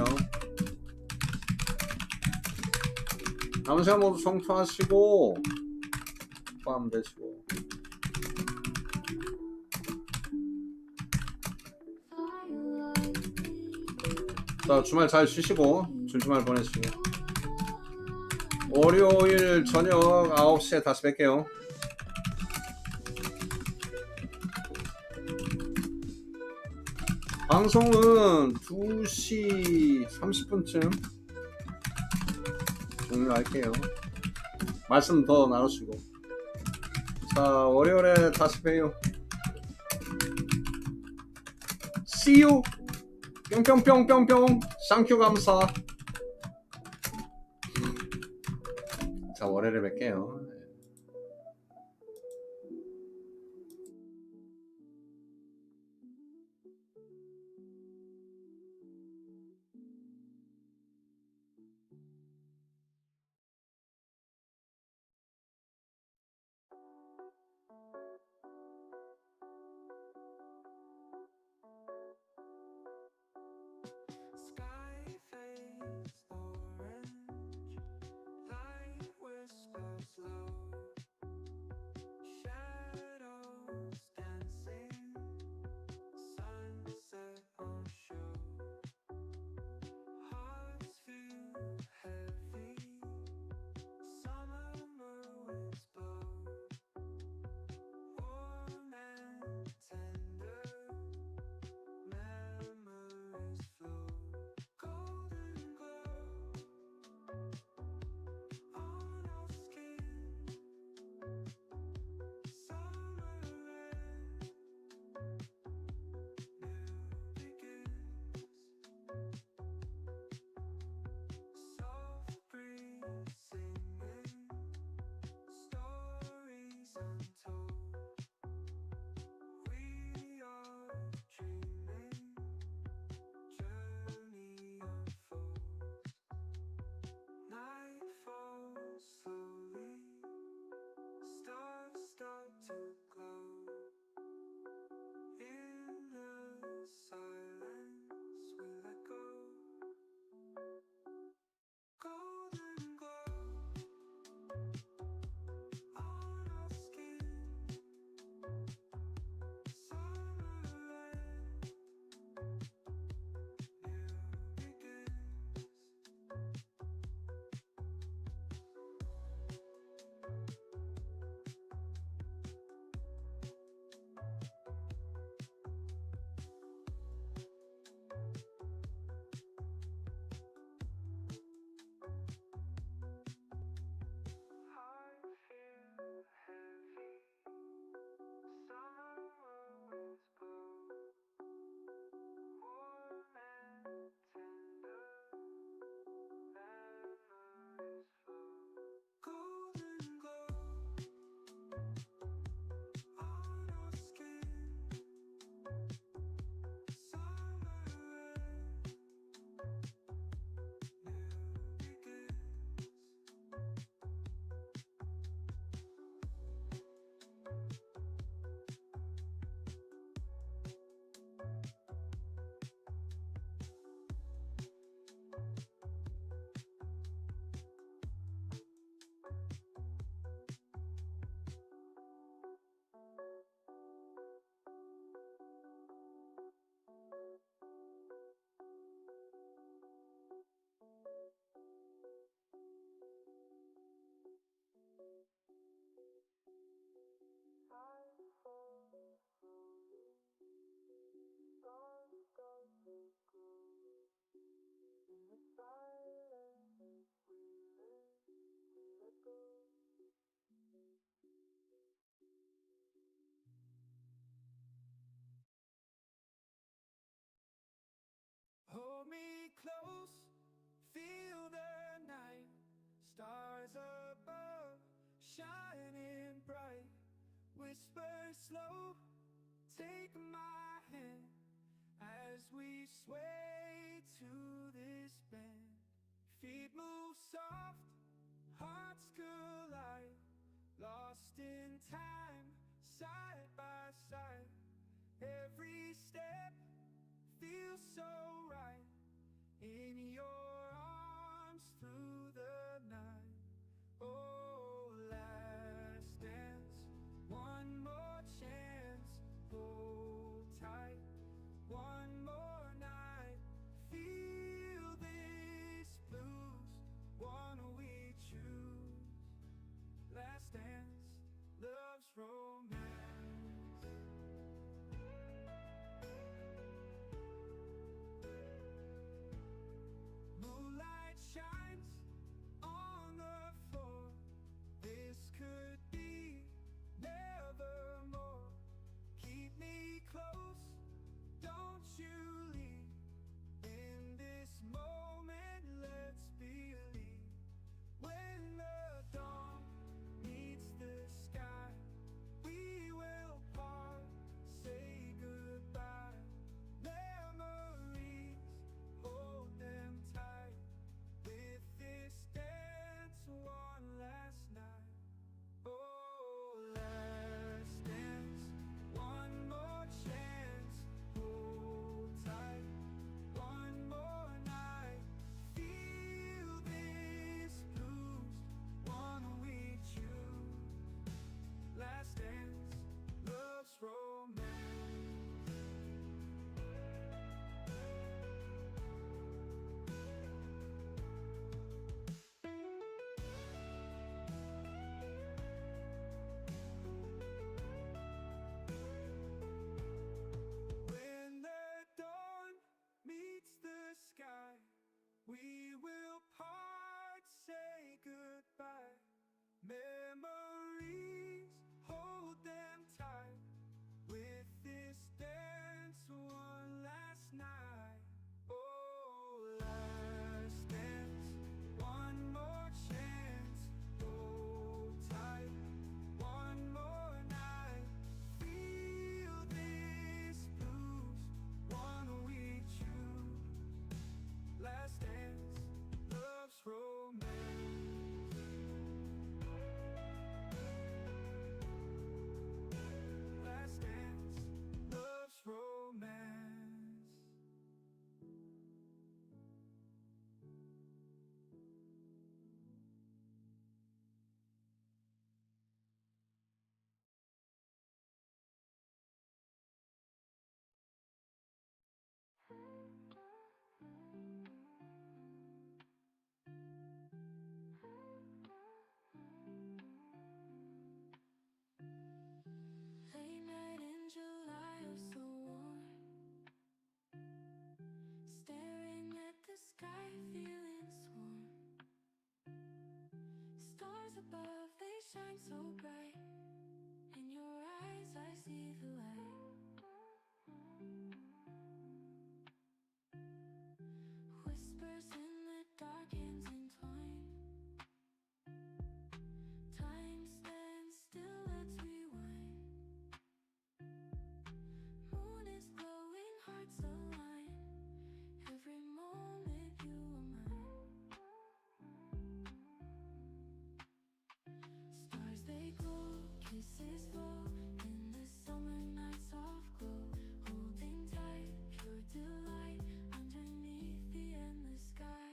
남은 시간 모두 성투하시고 밤 되시고. 자, 주말 잘 쉬시고 주말 보내시고 월요일 저녁 9시에 다시 뵐게요. 방송은 2시 30분쯤 종료할게요. 말씀 더 나누시고. 자, 월요일에 다시 봬요. See you. 뿅뿅뿅뿅뿅. 쌍큐 감사. 자, 월요일에 뵐게요. Sky fades orange, light whispers low. Stars above, shining bright. Whisper slow, take my hand as we sway to this bend. Feet move soft, hearts collide, lost in time, side by side. Every step feels so right, in your arms through the night. Oh, last dance, one more chance, hold tight, one more night. Feel this blues, one we choose. Last dance, love's romance. Moonlight shines on the floor. This could be nevermore. Keep me close, don't you leave. In this moment, let's believe. When the dawn meets the sky, we will part, say goodbye. Memories, hold them tight. With this dance, one last night. Oh, last dance, one more chance, hold tight, one more night. Feel this blues, one we choose. Last dance, love's romance. When the dawn meets the sky, we will part, say goodbye. Memories, hold them tight. With this dance, one last night. Oh, last dance, one more chance, hold tight, one more night. Feel this blues, one we choose. Last dance, love's romance. Last dance, love's romance. Late night in July, oh so warm, staring at the sky, feeling swarm. Stars above, they shine so bright. In your eyes, I see the light. Whispers in the dark, hands entwined. Time stands still, let's rewind. Moon is glowing, hearts align. Every moment you are mine. Stars they glow, kisses flow in the summer night, soft glow. Holding tight, pure delight underneath the endless sky.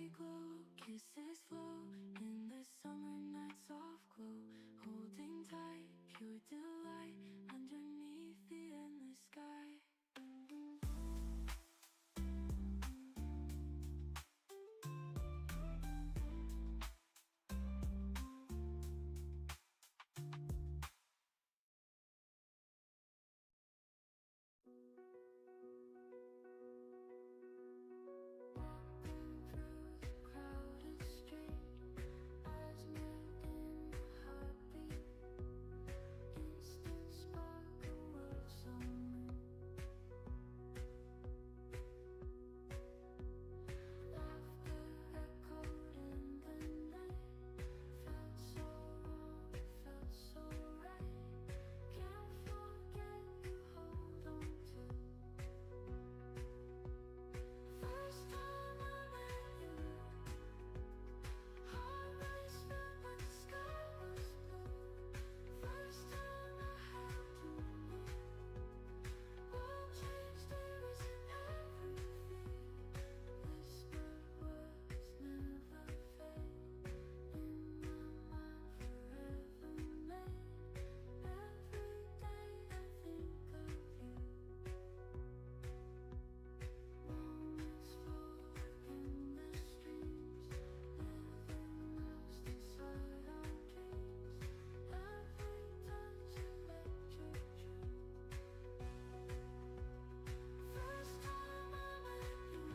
they glow, kisses flow in the summer nights of glow. Holding tight, pure delight underneath the endless sky. Walking through the crowded street, eyes met in a heartbeat. Instant spark, a world so new. Laughter echoed in the night. Felt so wrong, felt so right. Can't forget you hold on to. First time I met you, heart raced but when the sky was blue. First time I held you near, world changed, there isn't every fear. Whispered words never fade, in my mind forever made. Every day I think of you. Moments float in the streams, living lost inside our dreams. Every touch electric true. First time I met you,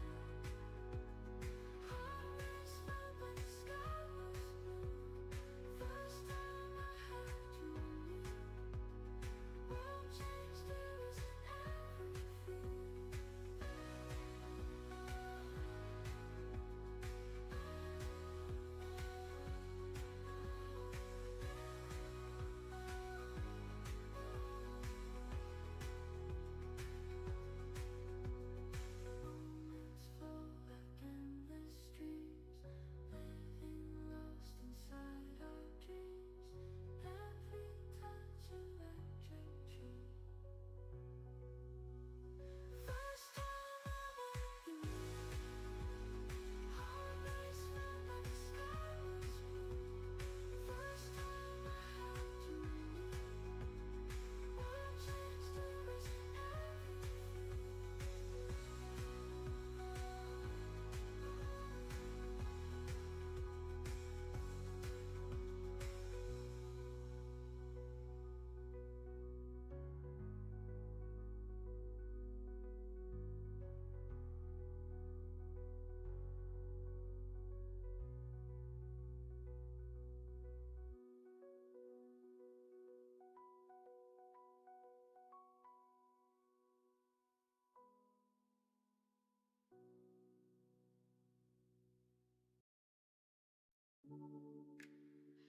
heart raced but when the sky was blue. First time I held you near, world changed, there isn't every fear. Moments flow like endless streams, living lost inside our dreams. Every touch electric tree. First time I met you, heart raced but when the sky was blue. First time I held you near, world changed, there isn't every fear.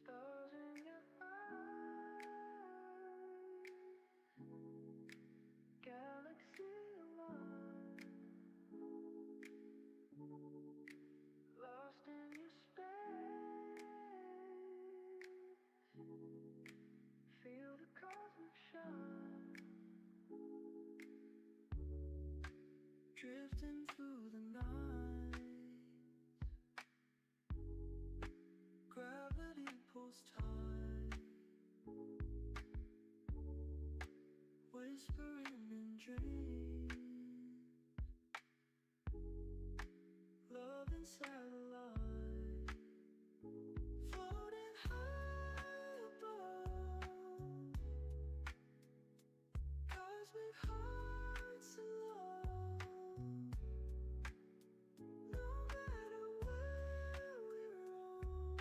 Stars in your eyes, galaxy alive, lost in your space. Feel the cosmic shine, drifting through the night. Gravity pulls tight, whispering in dreams. Love and satellite, floating high above. Cosmic hearts in love. No matter where we roam,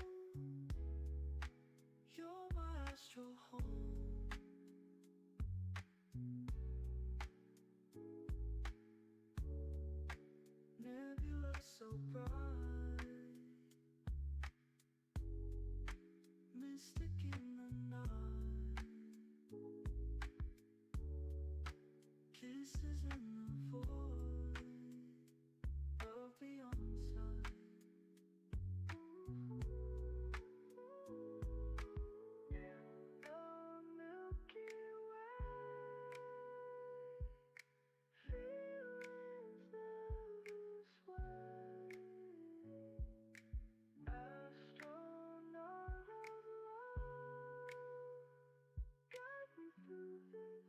you're my astral home. Nebula so bright, mystic in the night. Kisses in the void of beyond sight. The Milky Way, feelings never sway. Floating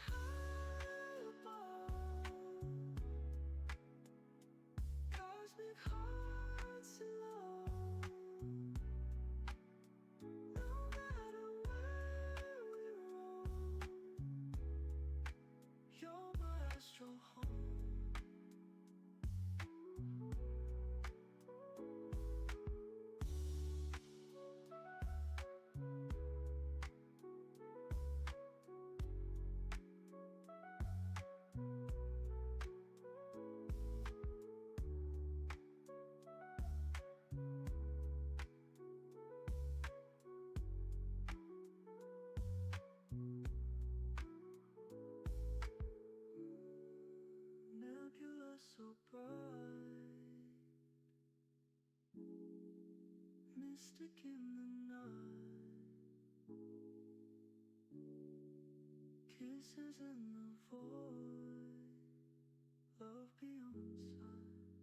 high above, cosmic hearts in love. No matter where we roam, you're my astral home. Nebula so bright, mystic in the night, kisses in the void, love beyond sight.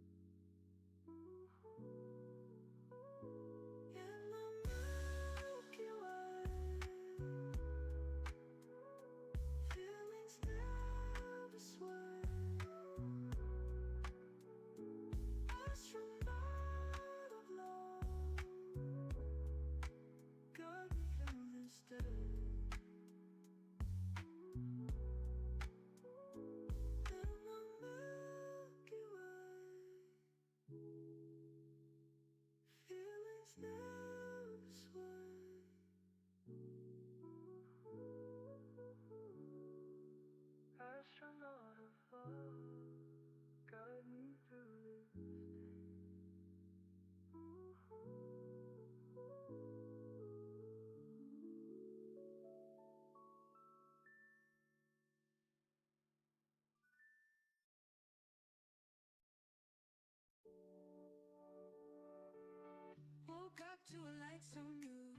In the Milky Way, feelings never sway. Astronaut of love, guide me through this day. In the Milky Way, feelings never sway. Astronaut of love, guide me through this day. Woke up to a light so new,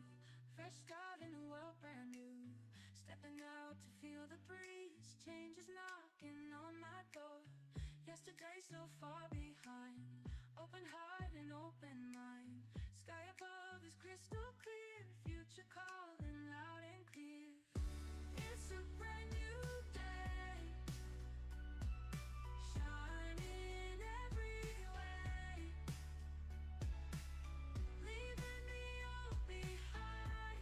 fresh start in a world brand new. Stepping out to feel the breeze, change is knocking on my door. Yesterday so far behind, open heart and open mind. Sky above is crystal clear, future calling loud and clear. It's a brand new day, shining every way, leaving me all behind.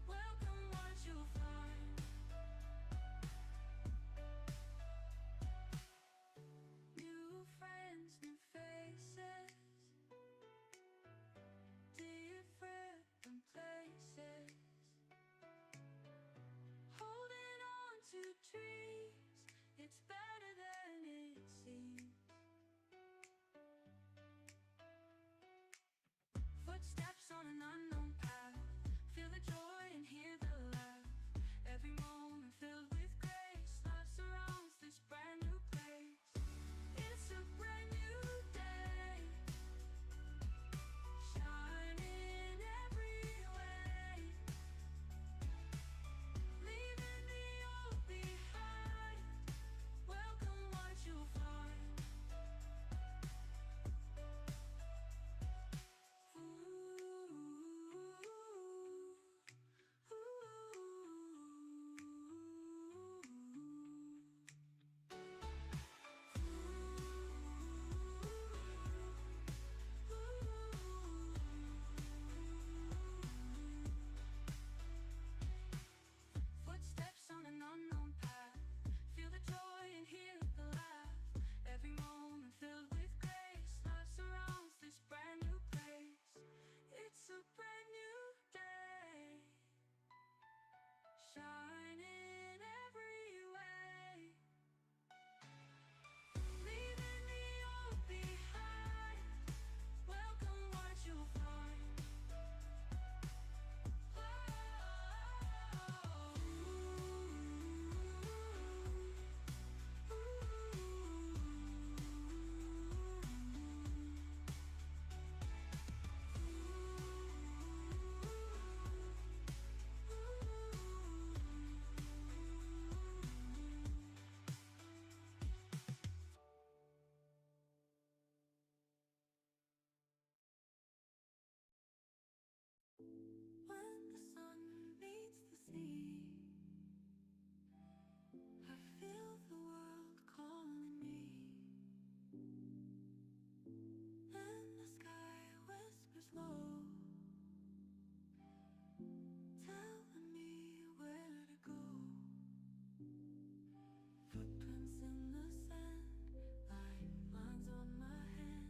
Welcome what you'll find. New friends, new faces, meets the sea. I feel the world calling me, and the sky whispers low, telling me where to go. Footprints in the sand, like lines on my hand.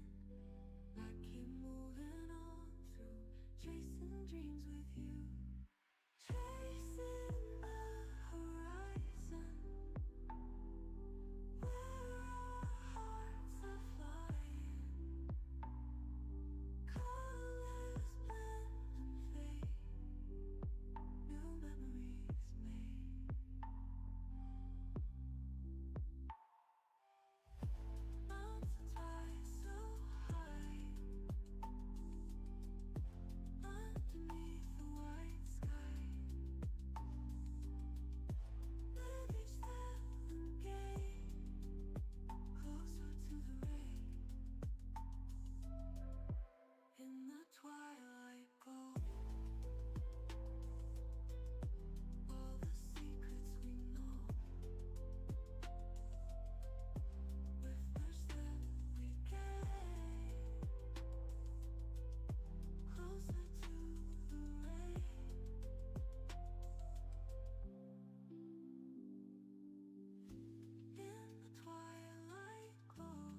I keep moving on through, chasing dreams with you, chasing the horizon, where our hearts are flying. Colors blend and fade, new memories made. Mountains rise so high, underneath the white sky. Let each step and gain closer to the rain. In the twilight glow, all the secrets we know. With each step we gain closer to the rain. In the twilight glow,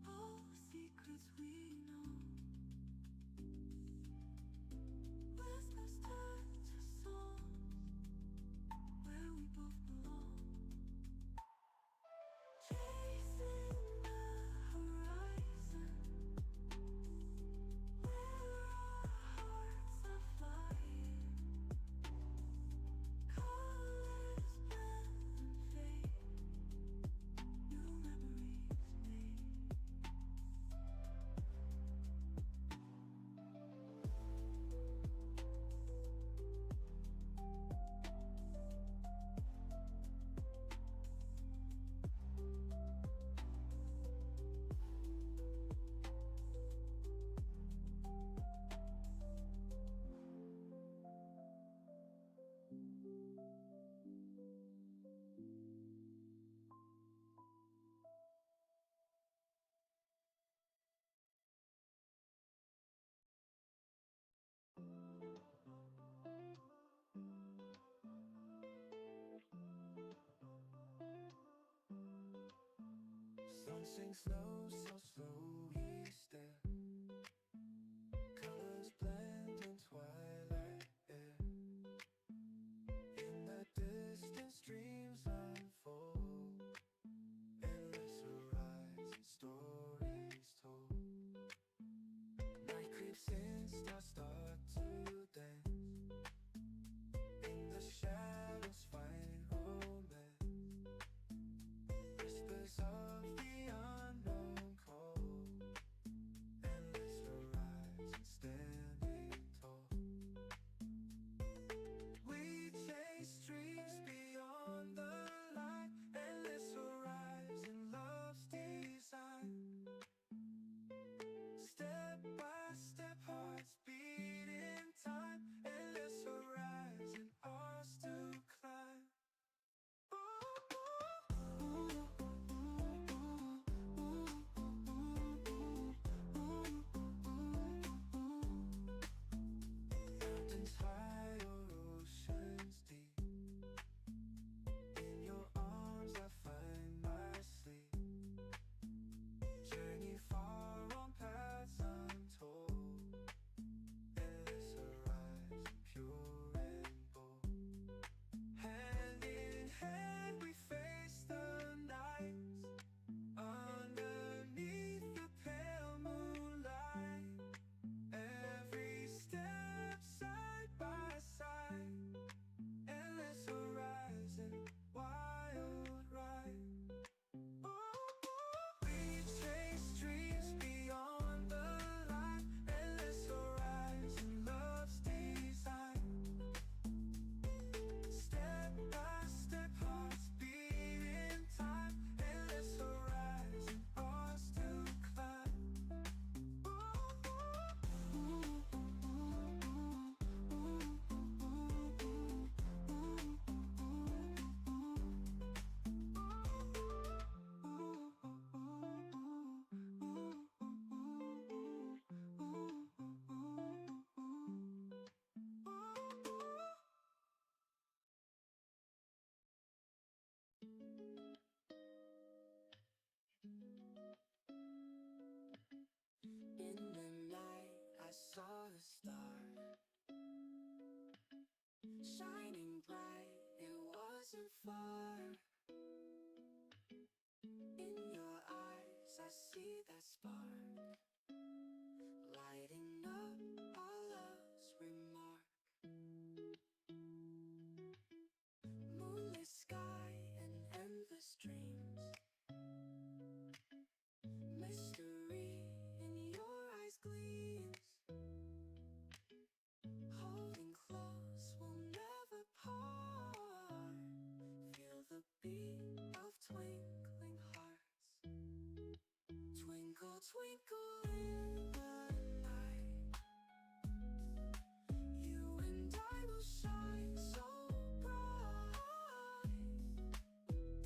all the secrets we know. Whispers turn to songs, where we both belong. Chasing the horizon, where our hearts are flying. Colors blend and fade, new memories made. Sun sinks low, so slow we stare. Colors blend in twilight air. In the distance, dreams unfold. Endless horizon, stories told. Night creeps in, stars start to dance. In the shadows, find romance. Whispers of the unknown call. Endless horizon, standing tall. We chase dreams beyond the light. Endless horizon, love's design. Step by step, hearts beating saw the star shining bright, it wasn't far. In your eyes I see that spark, lighting up our love's remark. Moonlit sky and endless dreams, mystery in your eyes gleams. Holding close, we'll never part. Feel the beat of twinkling hearts. Twinkle, twinkle in the night, you and I will shine so bright.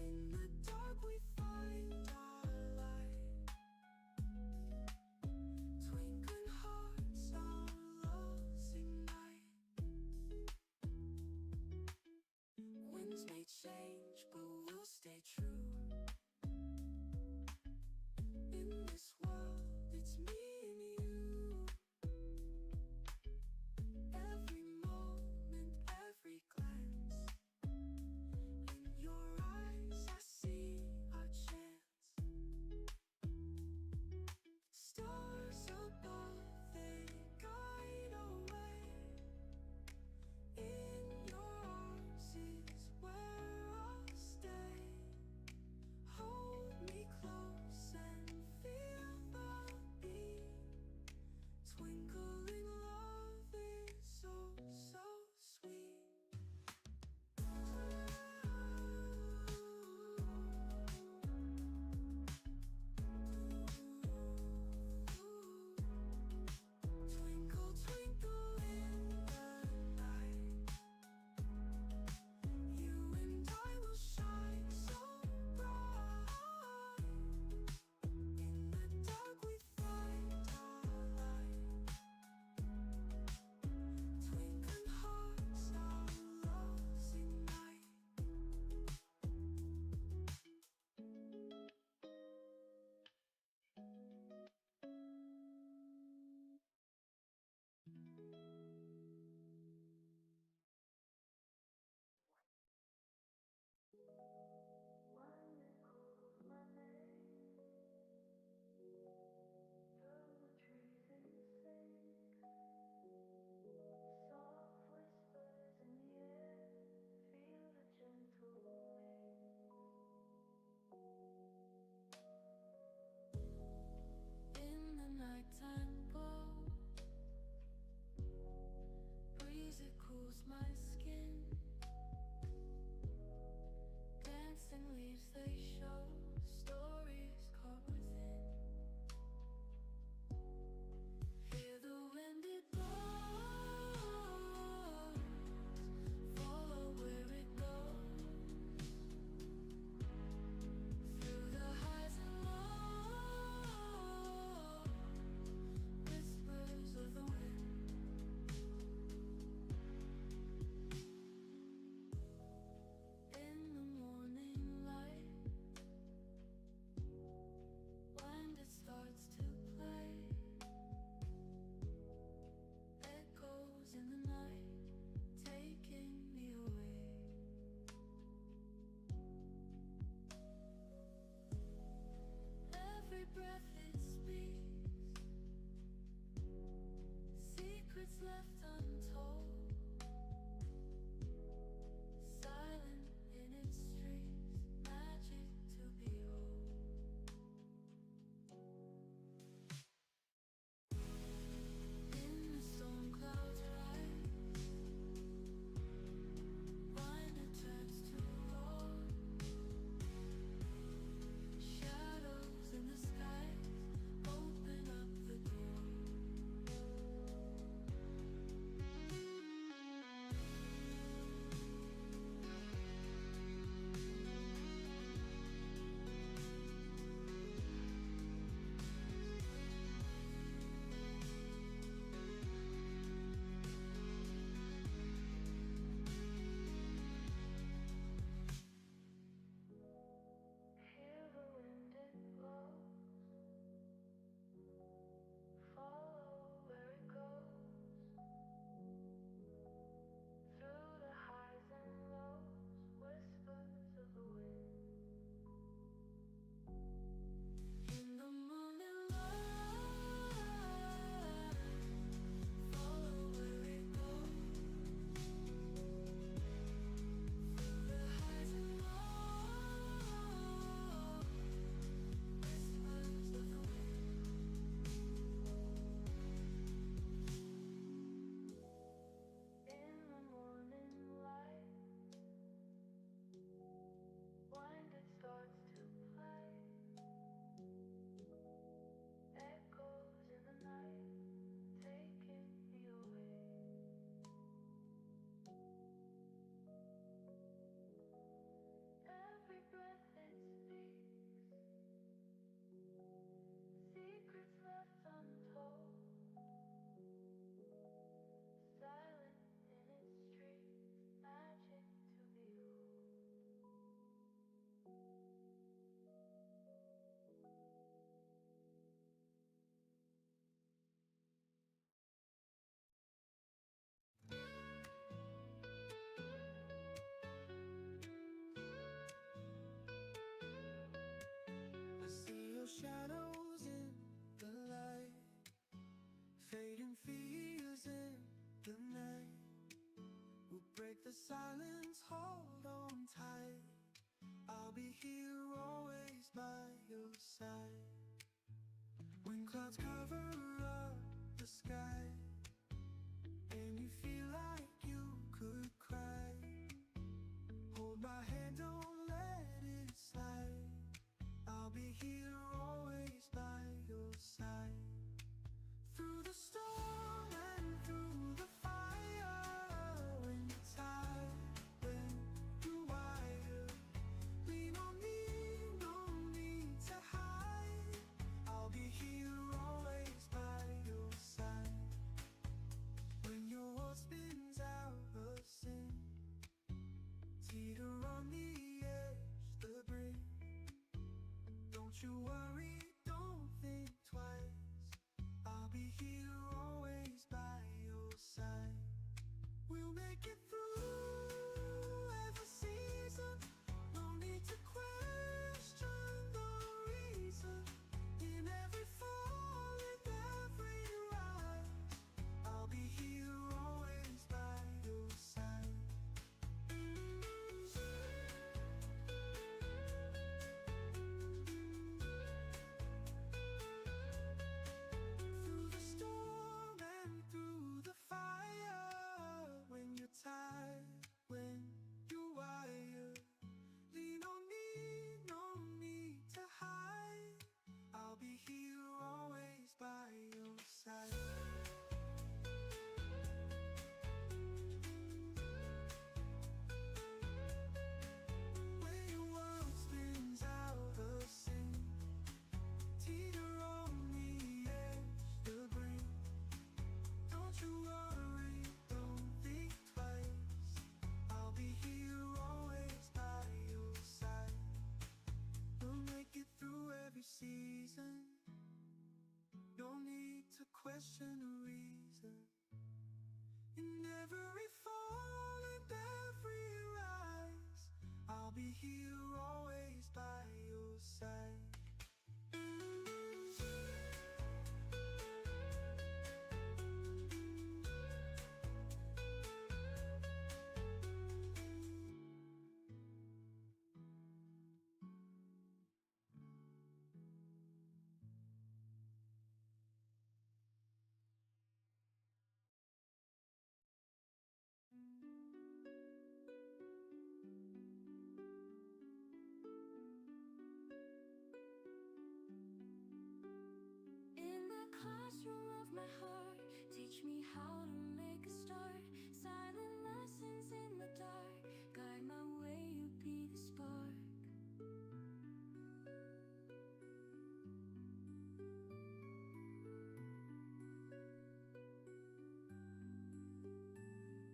In the dark we find our light. Twinkling hearts, our loves ignite. Winds may change, but we'll stay true. In this world, it's me and you. Every moment, every glance, in your eyes I see our chance. Stars above, they guide our way. In your arms is where I'll stay. Hold me close and feel the beat. Twinkling love is so, so sweet. Twinkle, twinkle in the night, you and I will shine so bright. In the dark we find our light. Twinkling hearts, our loves ignite. In the nighttime glow, breeze it cools my skin. Dancing leaves they show stories caught within. Hear the wind it blows, follow where it goes. Through the highs and lows, whispers of the wind. In the morning light, when it starts to play, echoes in the night, taking me away. Every breath it speaks, secrets left untold. Silent in its streets, magic to behold. In the storm clouds rise, when it turns to roar. Shadows in the skies open up the door. break the silence, hold on tight. I'll be here always by your side. When clouds cover up the sky and you feel like you could cry, hold my hand, don't let it slide. I'll be here always by your side. Through the storm and through the fire, when you're tired, when you're wired, lean on me, no need to hide. I'll be here always by your side. When your world spins out of sin, teeter on the edge, the brink. Don't you worry, don't think twice. I'll be here always by your side. We'll make it through every season. No need to question the reason. In every fall and every rise, I'll be here always by your side. Through the storm and through the fire, when you're tired, when you're wired, lean on me, no need to hide. I'll be here always by your side. When your world spins out of sync, teeter on the edge, the brink. Don't you worry, don't think twice. I'll be here always by your side. We'll make it through every season. No need to question the reason. In every fall and every rise, I'll be here always by your side. In the classroom of my heart, teach me how to make a start. Silent lessons in the dark, guide my way, you be the spark.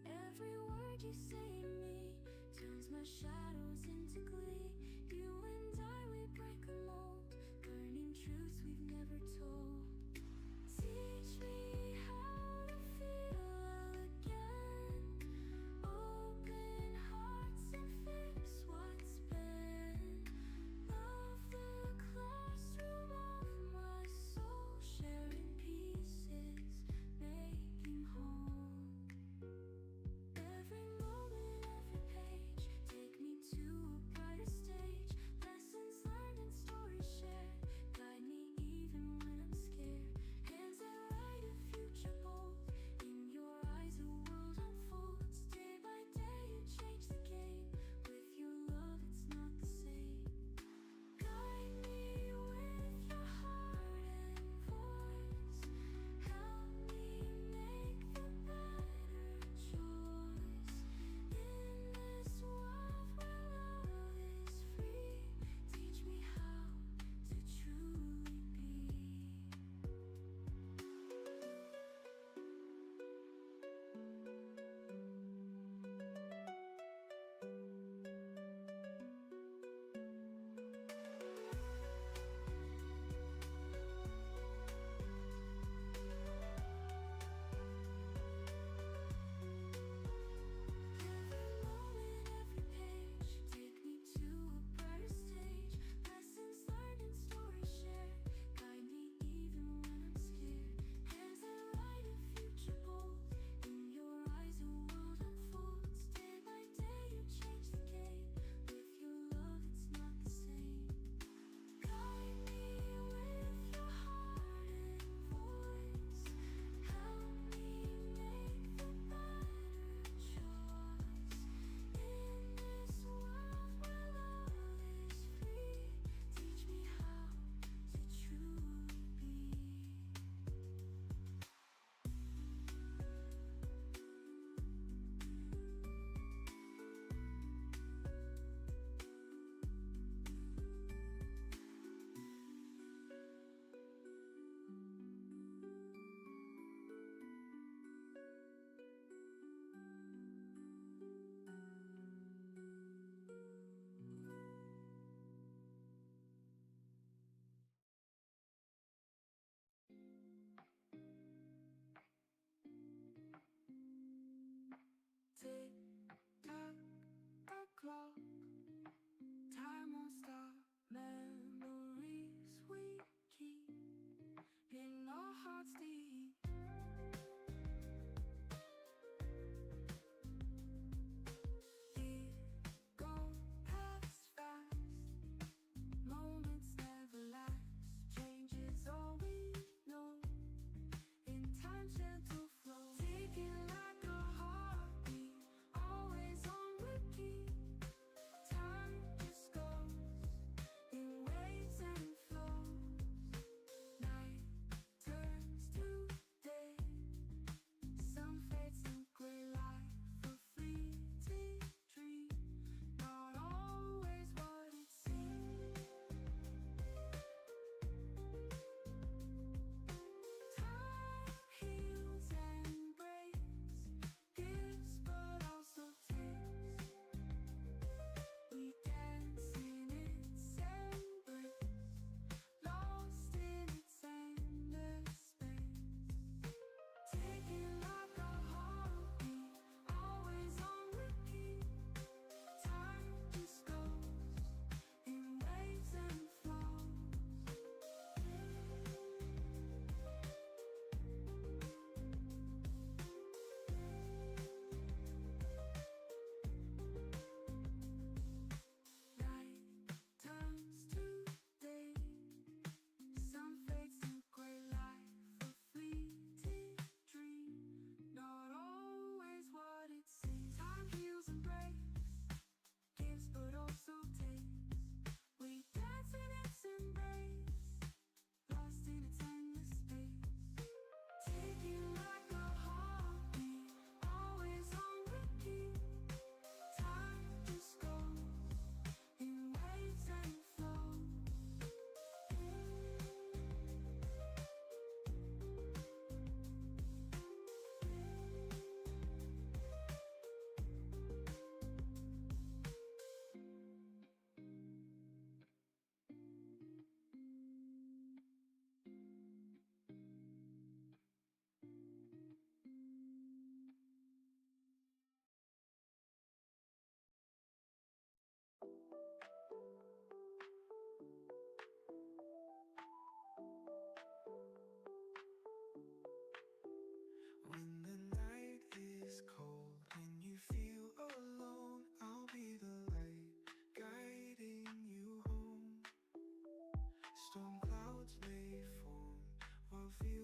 Every word you say to me turns my shadows into glee. You and I, we break a mold, learning truths we've never told. Teach me how to feel again. Open hearts and fix what's been. Love the classroom of my soul, sharing pieces, making whole. Every moment, every page, take me to a brighter stage.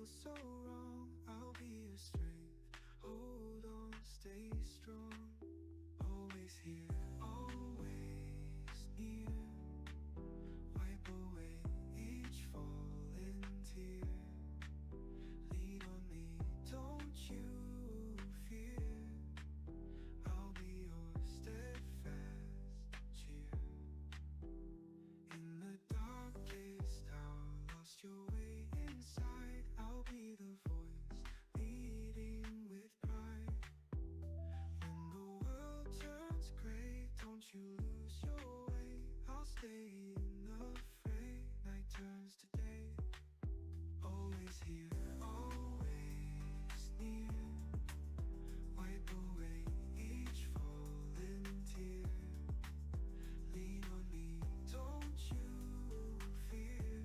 feel so wrong. I'll be your strength. Hold on, stay strong. Always here, always near. Wipe away each fallen tear. Lean on me, don't you fear. I'll be your steadfast cheer. In the darkest hour, lost your way inside. I'll be the voice leading with pride. When the world turns gray, don't you lose your way. I'll stay in the fray. Night turns to day. Always here, always near. Wipe away each fallen tear. Lean on me, don't you fear.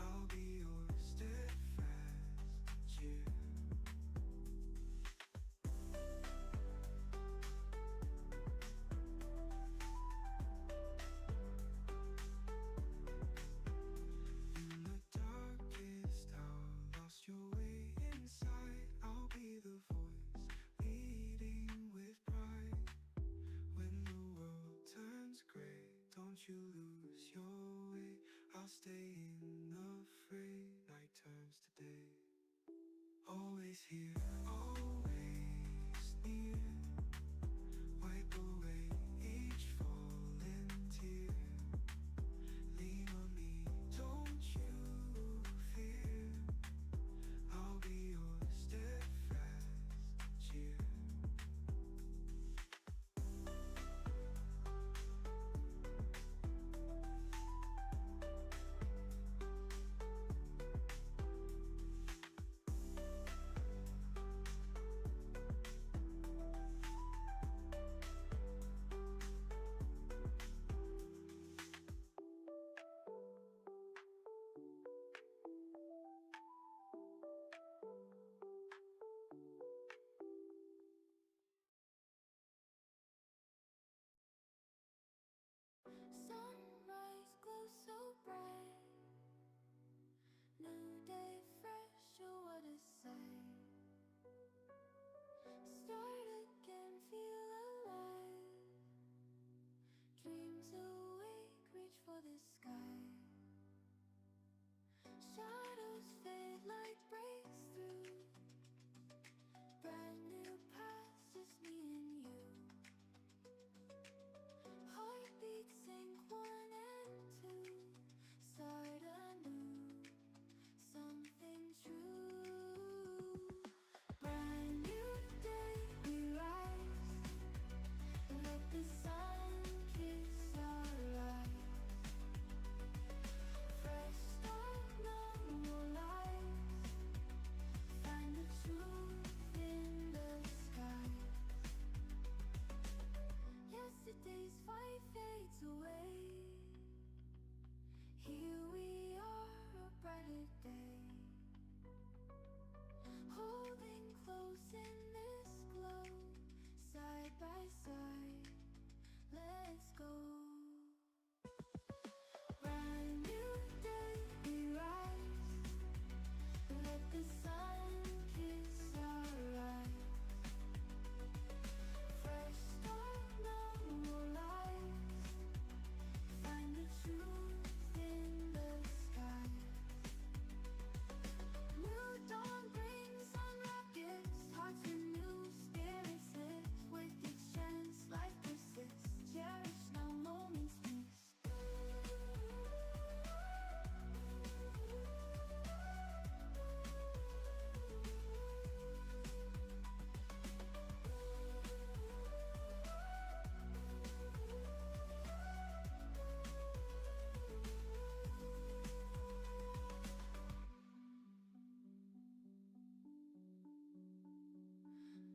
I'll be your steadfast cheer. In the darkest hour, lost your way inside. I'll be the voice leading with pride. When the world turns gray, don't you lose your way. I'll stay in the fray. Night turns to day. Always here, always near. Wipe away each fallen tear. Lean on me, don't you fear. I'll be your steadfast cheer. Sunrise glows so bright. New day fresh, oh what a sight. Start again, feel alive. Dreams awake, reach for the sky. Shadows fade like breakthrough. Brand new path, just me and you. Heartbeats sync 1 and 2. Start anew, something true. Brand new day, we rise. Let the sun kiss our eyes. Fresh start, no more lies. Find the truth in the sky. Yesterday's fight fades away. Here we are, a brighter day. Holding close in this glow. Side by side, let's go. Brand new day, we rise. Let the sun kiss our eyes. Fresh start, no more lies. Find the truth in the sky. New dawn brings sun rockets. Hearts renew, spirits lift. With each chance, life persists. Cherish now, moments miss.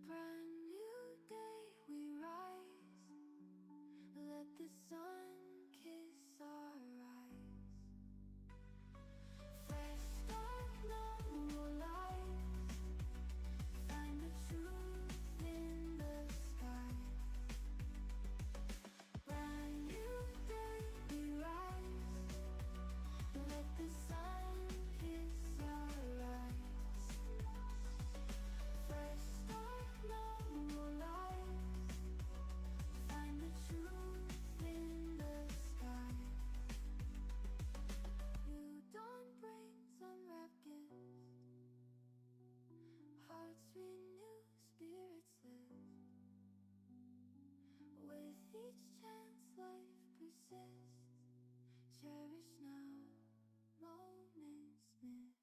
Brand new day, we rise. Let the sun kiss our eyes. Fresh start, no more lies. Find the truth in the sky. Brand new day, we rise. Let the sun kiss our eyes. Cherish now, moments miss.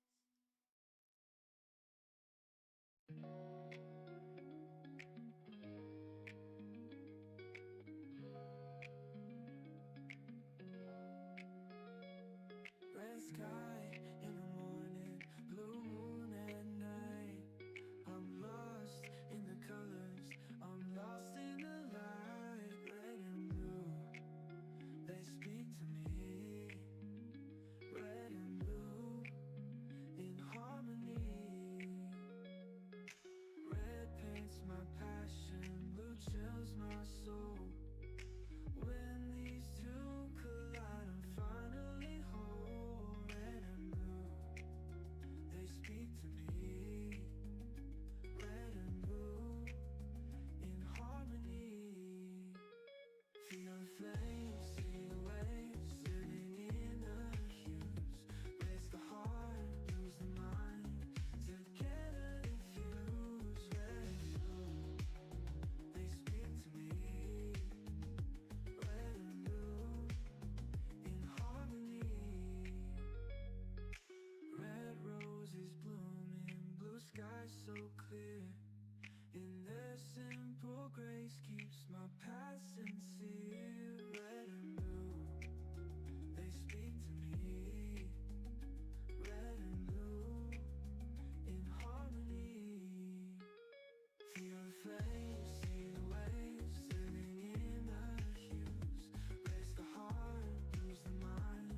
Red sky in the morning, blue moon at night. I'm lost in the colors, I'm lost in the light. Red and blue, they speak to me. Red and blue in harmony. Red paints my passion, blue chills my soul. When these two collide, I'm finally whole. Red and blue, they speak to me. Red and blue in harmony. Feel flames, see the waves, living in the hues. Race the heart, lose the mind. Together they fuse. Red and blue, they speak to me. Red and blue in harmony. Red roses blooming, blue sky so clear. In their simple grace keeps my past sincere. Red and blue, they speak to me. Red and blue in harmony. Feel flames, see the waves, living in the hues. Race the heart, lose the mind.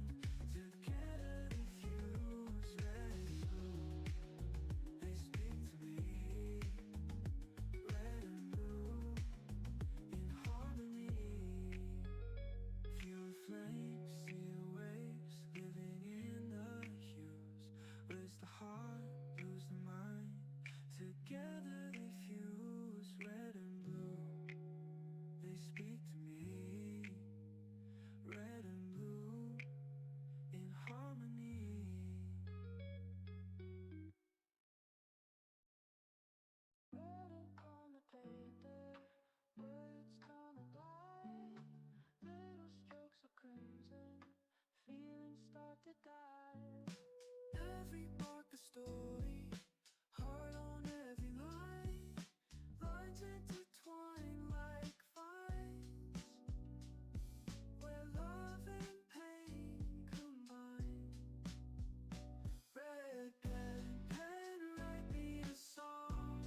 Together they fuse. Red and blue, they speak to me. Red and blue in harmony. Feel flames, see the waves, living in the hues. Race the heart, lose the mind. Together they fuse. Red and blue, they speak to me. Red and blue in harmony. Written on the paper, words gonna glide. Little strokes of crimson, feelings start to die. Every mark a story, heart on every line. Lines intertwine like vines, where love and pain combine. Red pen, write me a song.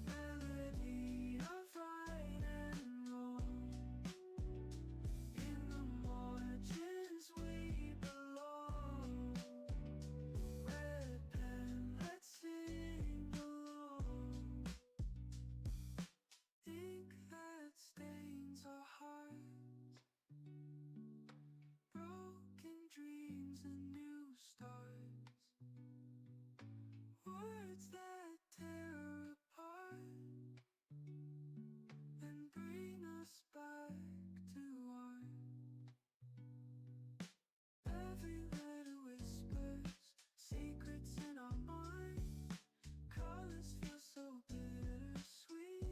Melody of right and wrong. In the margins we belong. Red pen, let's sing along. Ink that stains our hearts. Broken dreams and new starts. Words that tear apart and bring us back to art. Every letter whispers secrets in our mind. Colors feel so bittersweet.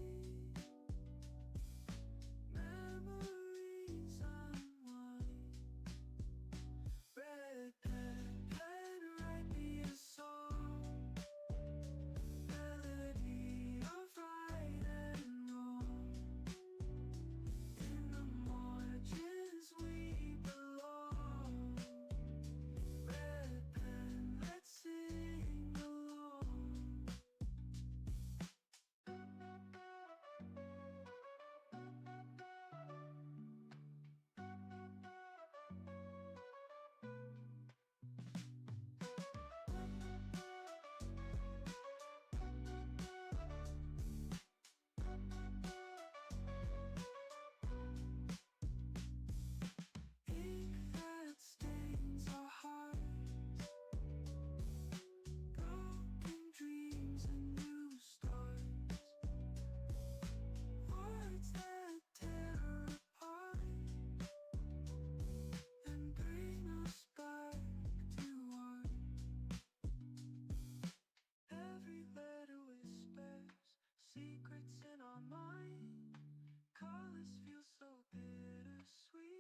Memories unwind. Red pen, write me a song. Melody of right and wrong. In the margins we belong. Red pen, let's sing along. Ink that stains our hearts. Broken dreams and new starts. Words that tear apart and bring us back to art. Every letter whispers secrets in our mind. Colors feel so bittersweet.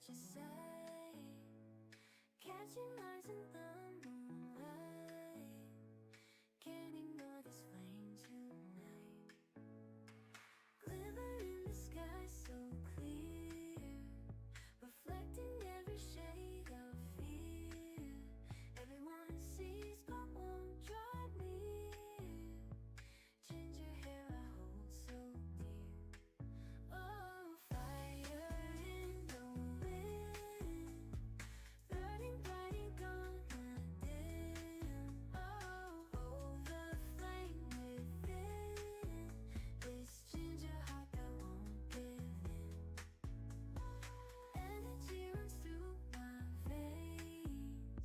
what you say. Catching eyes in the moonlight. Can't ignore this flame tonight. Glimmer in the sky so clear, reflecting every shade of fear. Everyone sees but won't draw near. Ginger hair I hold so dear. Oh, fire in the wind, burning bright and gonna dim. Oh, hold the flame within, this ginger heart that won't give in. Energy runs through my veins,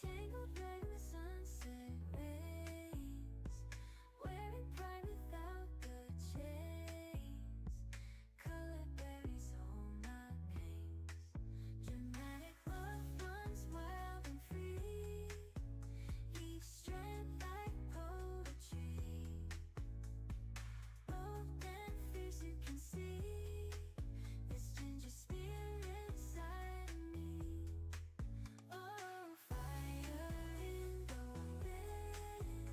tangled red in the sunset rays. Wearing pride without the chains, colored berries hold my pains. Dramatic love runs wild and free, each strand like poetry. Bold and fierce, you can see this ginger spirit inside of me. Oh, fire in the wind,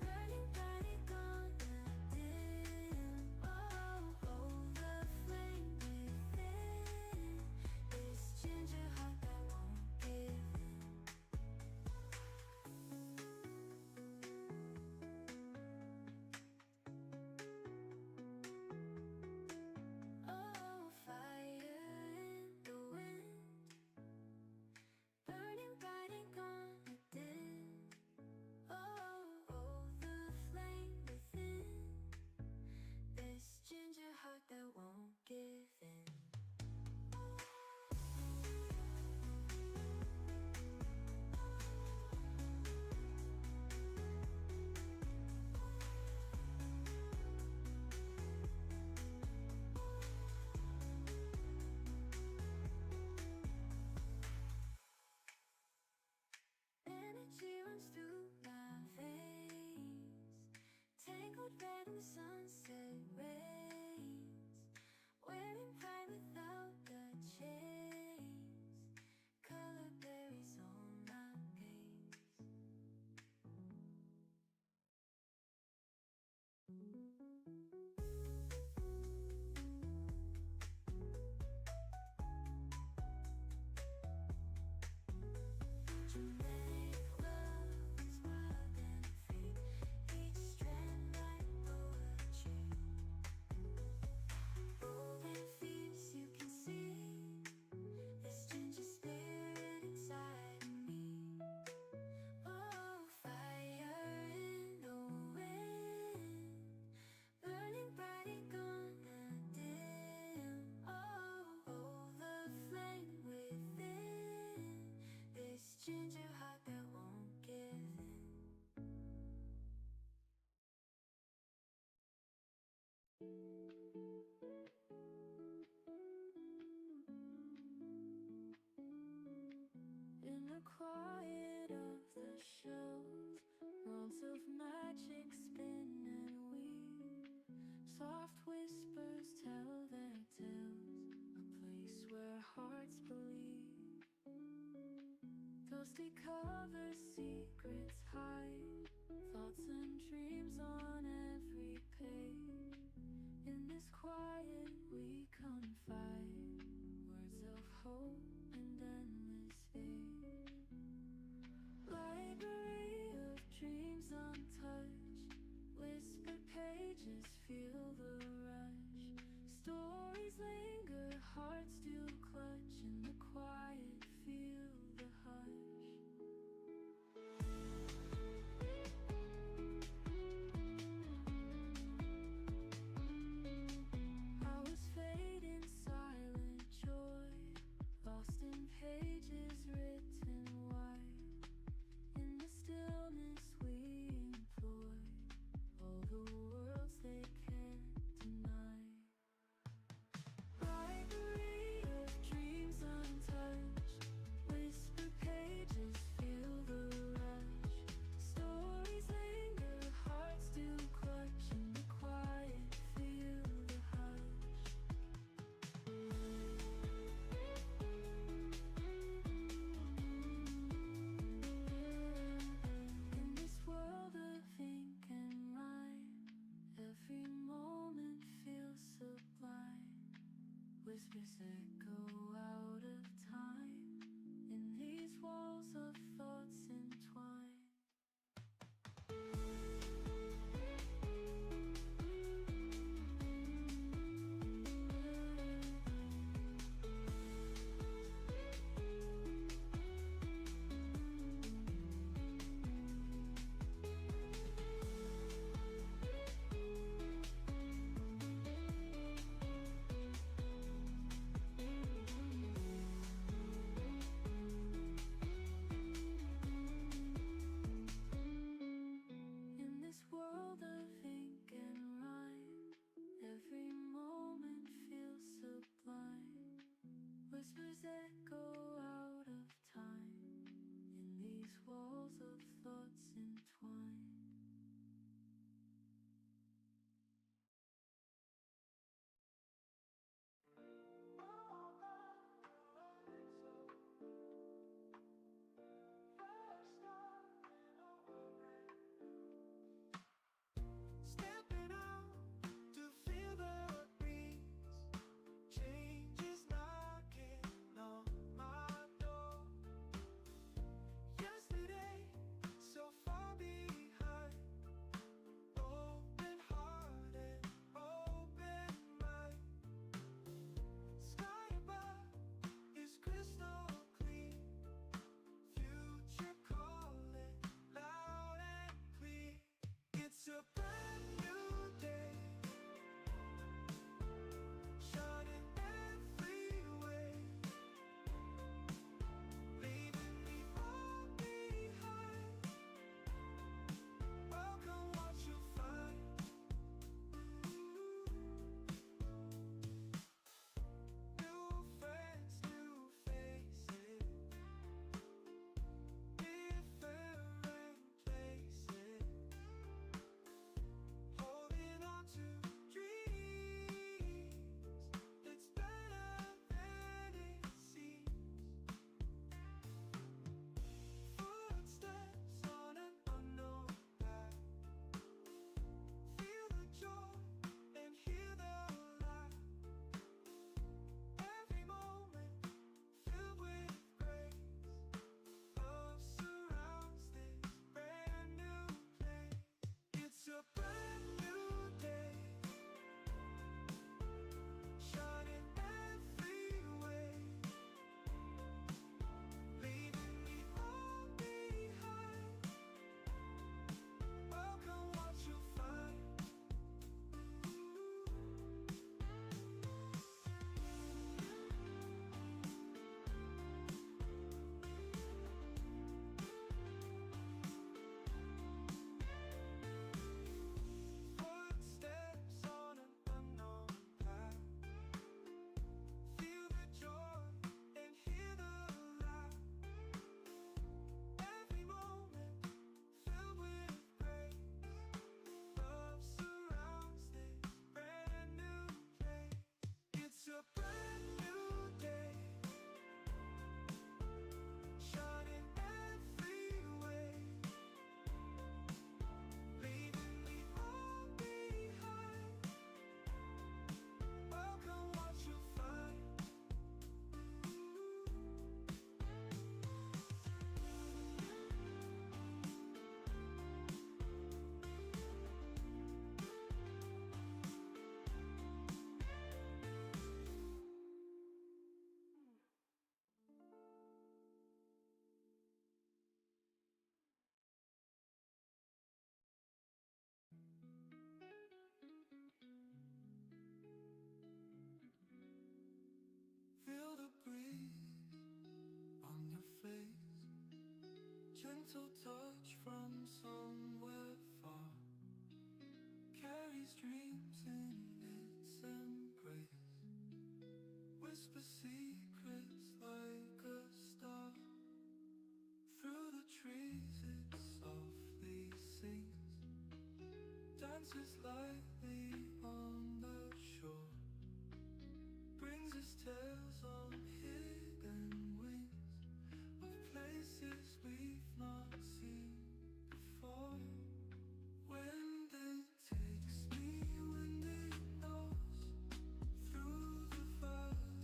burning bright and gonna dim. Oh, hold the flame within, this ginger heart that won't give in. Oh, fire in the wind, burning bright and gonna dim. Oh, hold the flame within, this ginger heart that won't give in. Energy runs through my veins, tangled red in the sunset rays. Wearing pride without the chains, colored berries on my pains. Dramatic love is wild and free, each strand like poetry. Bold and fierce, you can see this ginger spirit inside of me. Oh, fire in the wind, burning bright and gonna dim. Oh, hold the flame within, this ginger heart that won't give in. In the quiet of the shows, worlds of magic spin and weave. Soft whispers tell their tales, a place where hearts believe. Ghostly covers, secrets hide, thoughts and dreams on every page. In this quiet we confide, words of hope and endless faith. Library of dreams untouched, whispered pages feel the rush. Stories linger, hearts still clutch in the quiet, feel the hush. Hours fade in silent joy, lost in pages written wide. In the stillness we employ all the worlds they can't whispers echo out of time in these walls of thoughts entwined. In this world of ink and rhyme, every moment feels sublime. Whispers echo out of time in these walls of thoughts entwined. Stepping out to feel the breeze. Change is knocking on my door. Yesterday, so far behind. Open heart and open mind. Sky above is crystal clear. Future calling loud and clear. It's a brand new day, shining every way, leaving me all behind. Welcome what you find. New friends, new faces, different places. Holding on to dreams, it's better than it seems. Footsteps on an unknown path. Feel the joy and hear the laugh. Every moment filled with grace. Love surrounds this brand new place. It's a brand new day, shining every way, leaving me all behind. Welcome what you find. Footsteps on an unknown path. Feel the joy and hear the laugh. Every moment filled with grace. Love surrounds this brand new place. It's a brand new day, shining every way, leaving me all behind. Welcome what you find. Feel the breeze on your face, gentle touch from somewhere far, carries dreams in its embrace, whisper secrets like a star. Through the trees it softly sings, dances lightly on the shore, brings us tales on hidden wings of places we've not seen before. Wind it takes me, wind it knows, through the valley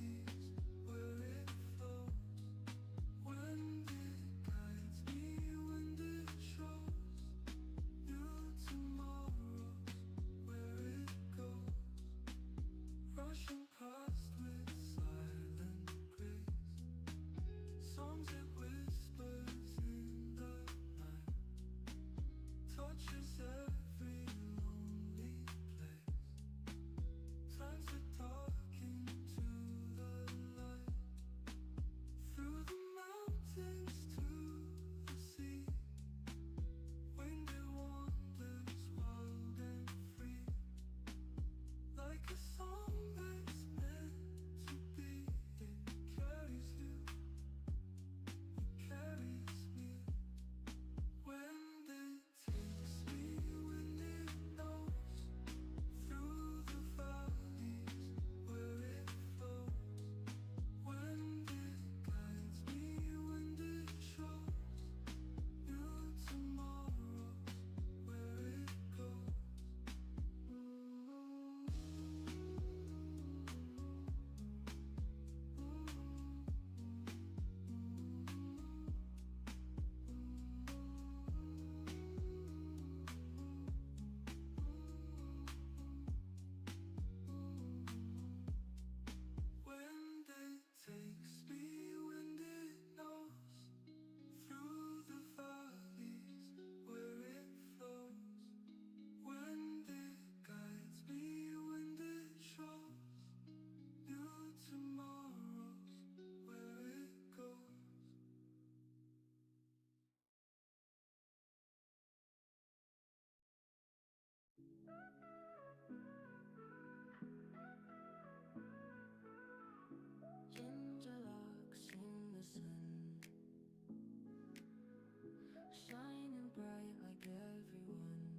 shining bright like everyone.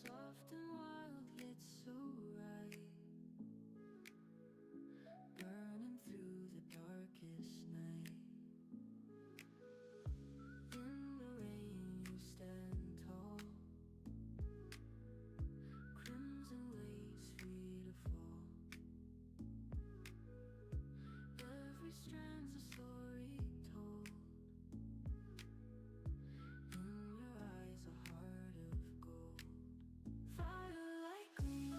Soft and wild yet so right, burning through the darkest night. In the rain you stand tall, crimson lace free to fall. Every strand's a story told. In your eyes a heart of gold. Fire like green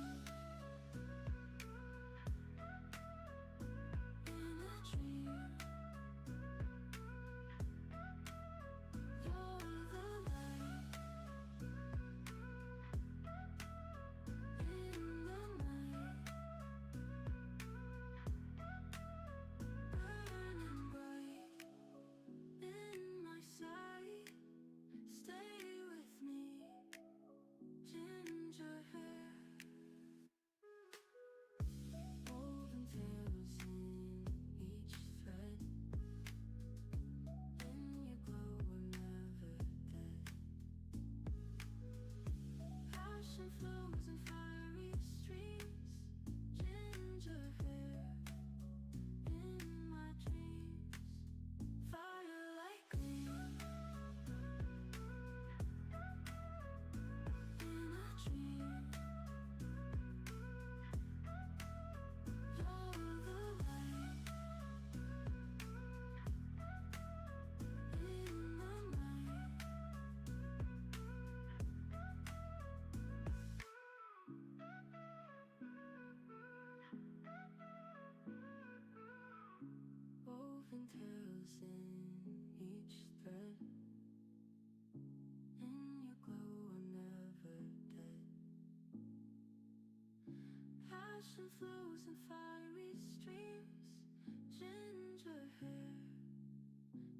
in a dream. You're the light in the night, burning bright in my sight. Stay with me, ginger hair, woven tales in each thread. In your glow we're never dead. Passion flows in fiery streams, ginger hair in my dreams. Fire like green in a dream. You're the light in the night. Woven tales in each thread. In your glow we're never dead. Passion flows in fiery streams, ginger hair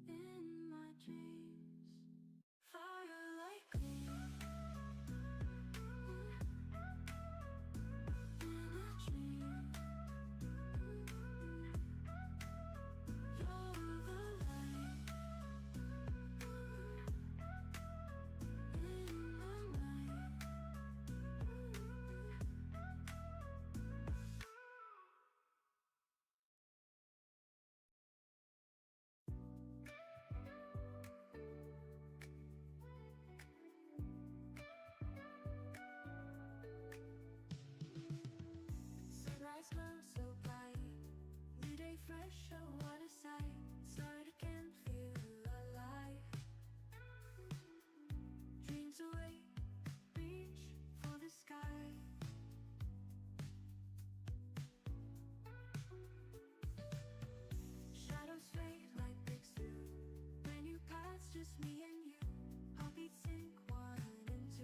in my dreams. Fire like green in a dream. You're the light in the night. Sunrise glows so bright, new day fresh, oh what a sight. Start again, feel alive. Dreams awake, reach for the sky. Shadows fade like breaks through, brand new paths, just me and you. Heartbeats sync 1 and 2.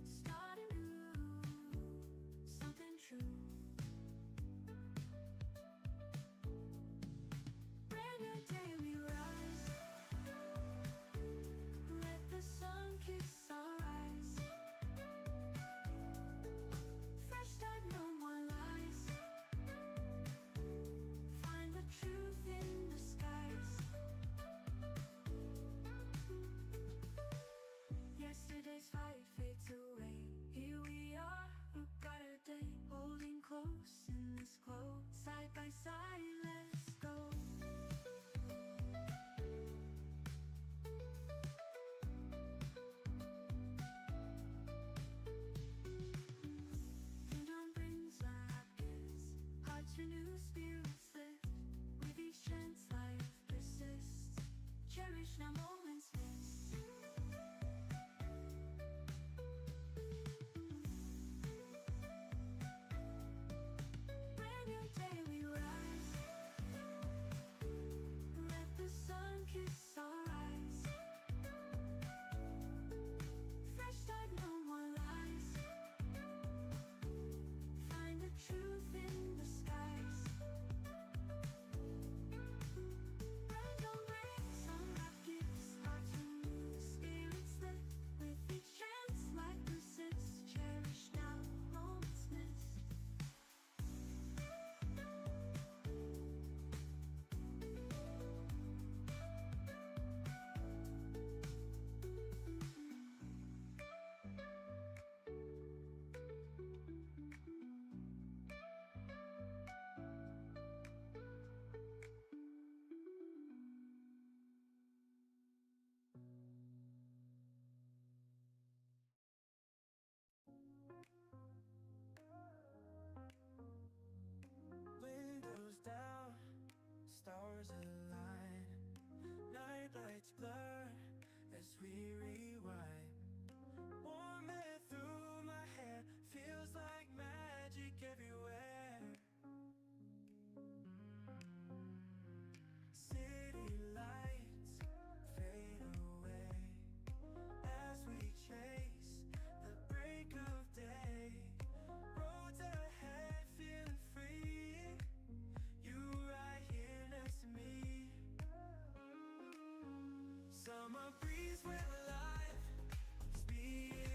Starting new, something true. Brand new day we rise, let the sun kiss our eyes. Fresh start, no more lies. Find the truth in the skies. Yesterday's fight fades away. Here we are, look at our day, holding close in this glow. Side by side, let's go. New dawn brings our happiness, hearts renew, spirits lift. With each chance life persists. Cherish now moments missed. Brand new day we rise, let the sun kiss our eyes. Fresh start, no more lies. Find the truth in the skies. Brand new brings unwrapped gifts, lights blur as we rewind. Warm air through my hair, feels like magic everywhere. City lights fade away as we chase the break of day. Roads ahead feeling free, you right here next to me. Summer breeze with life, speed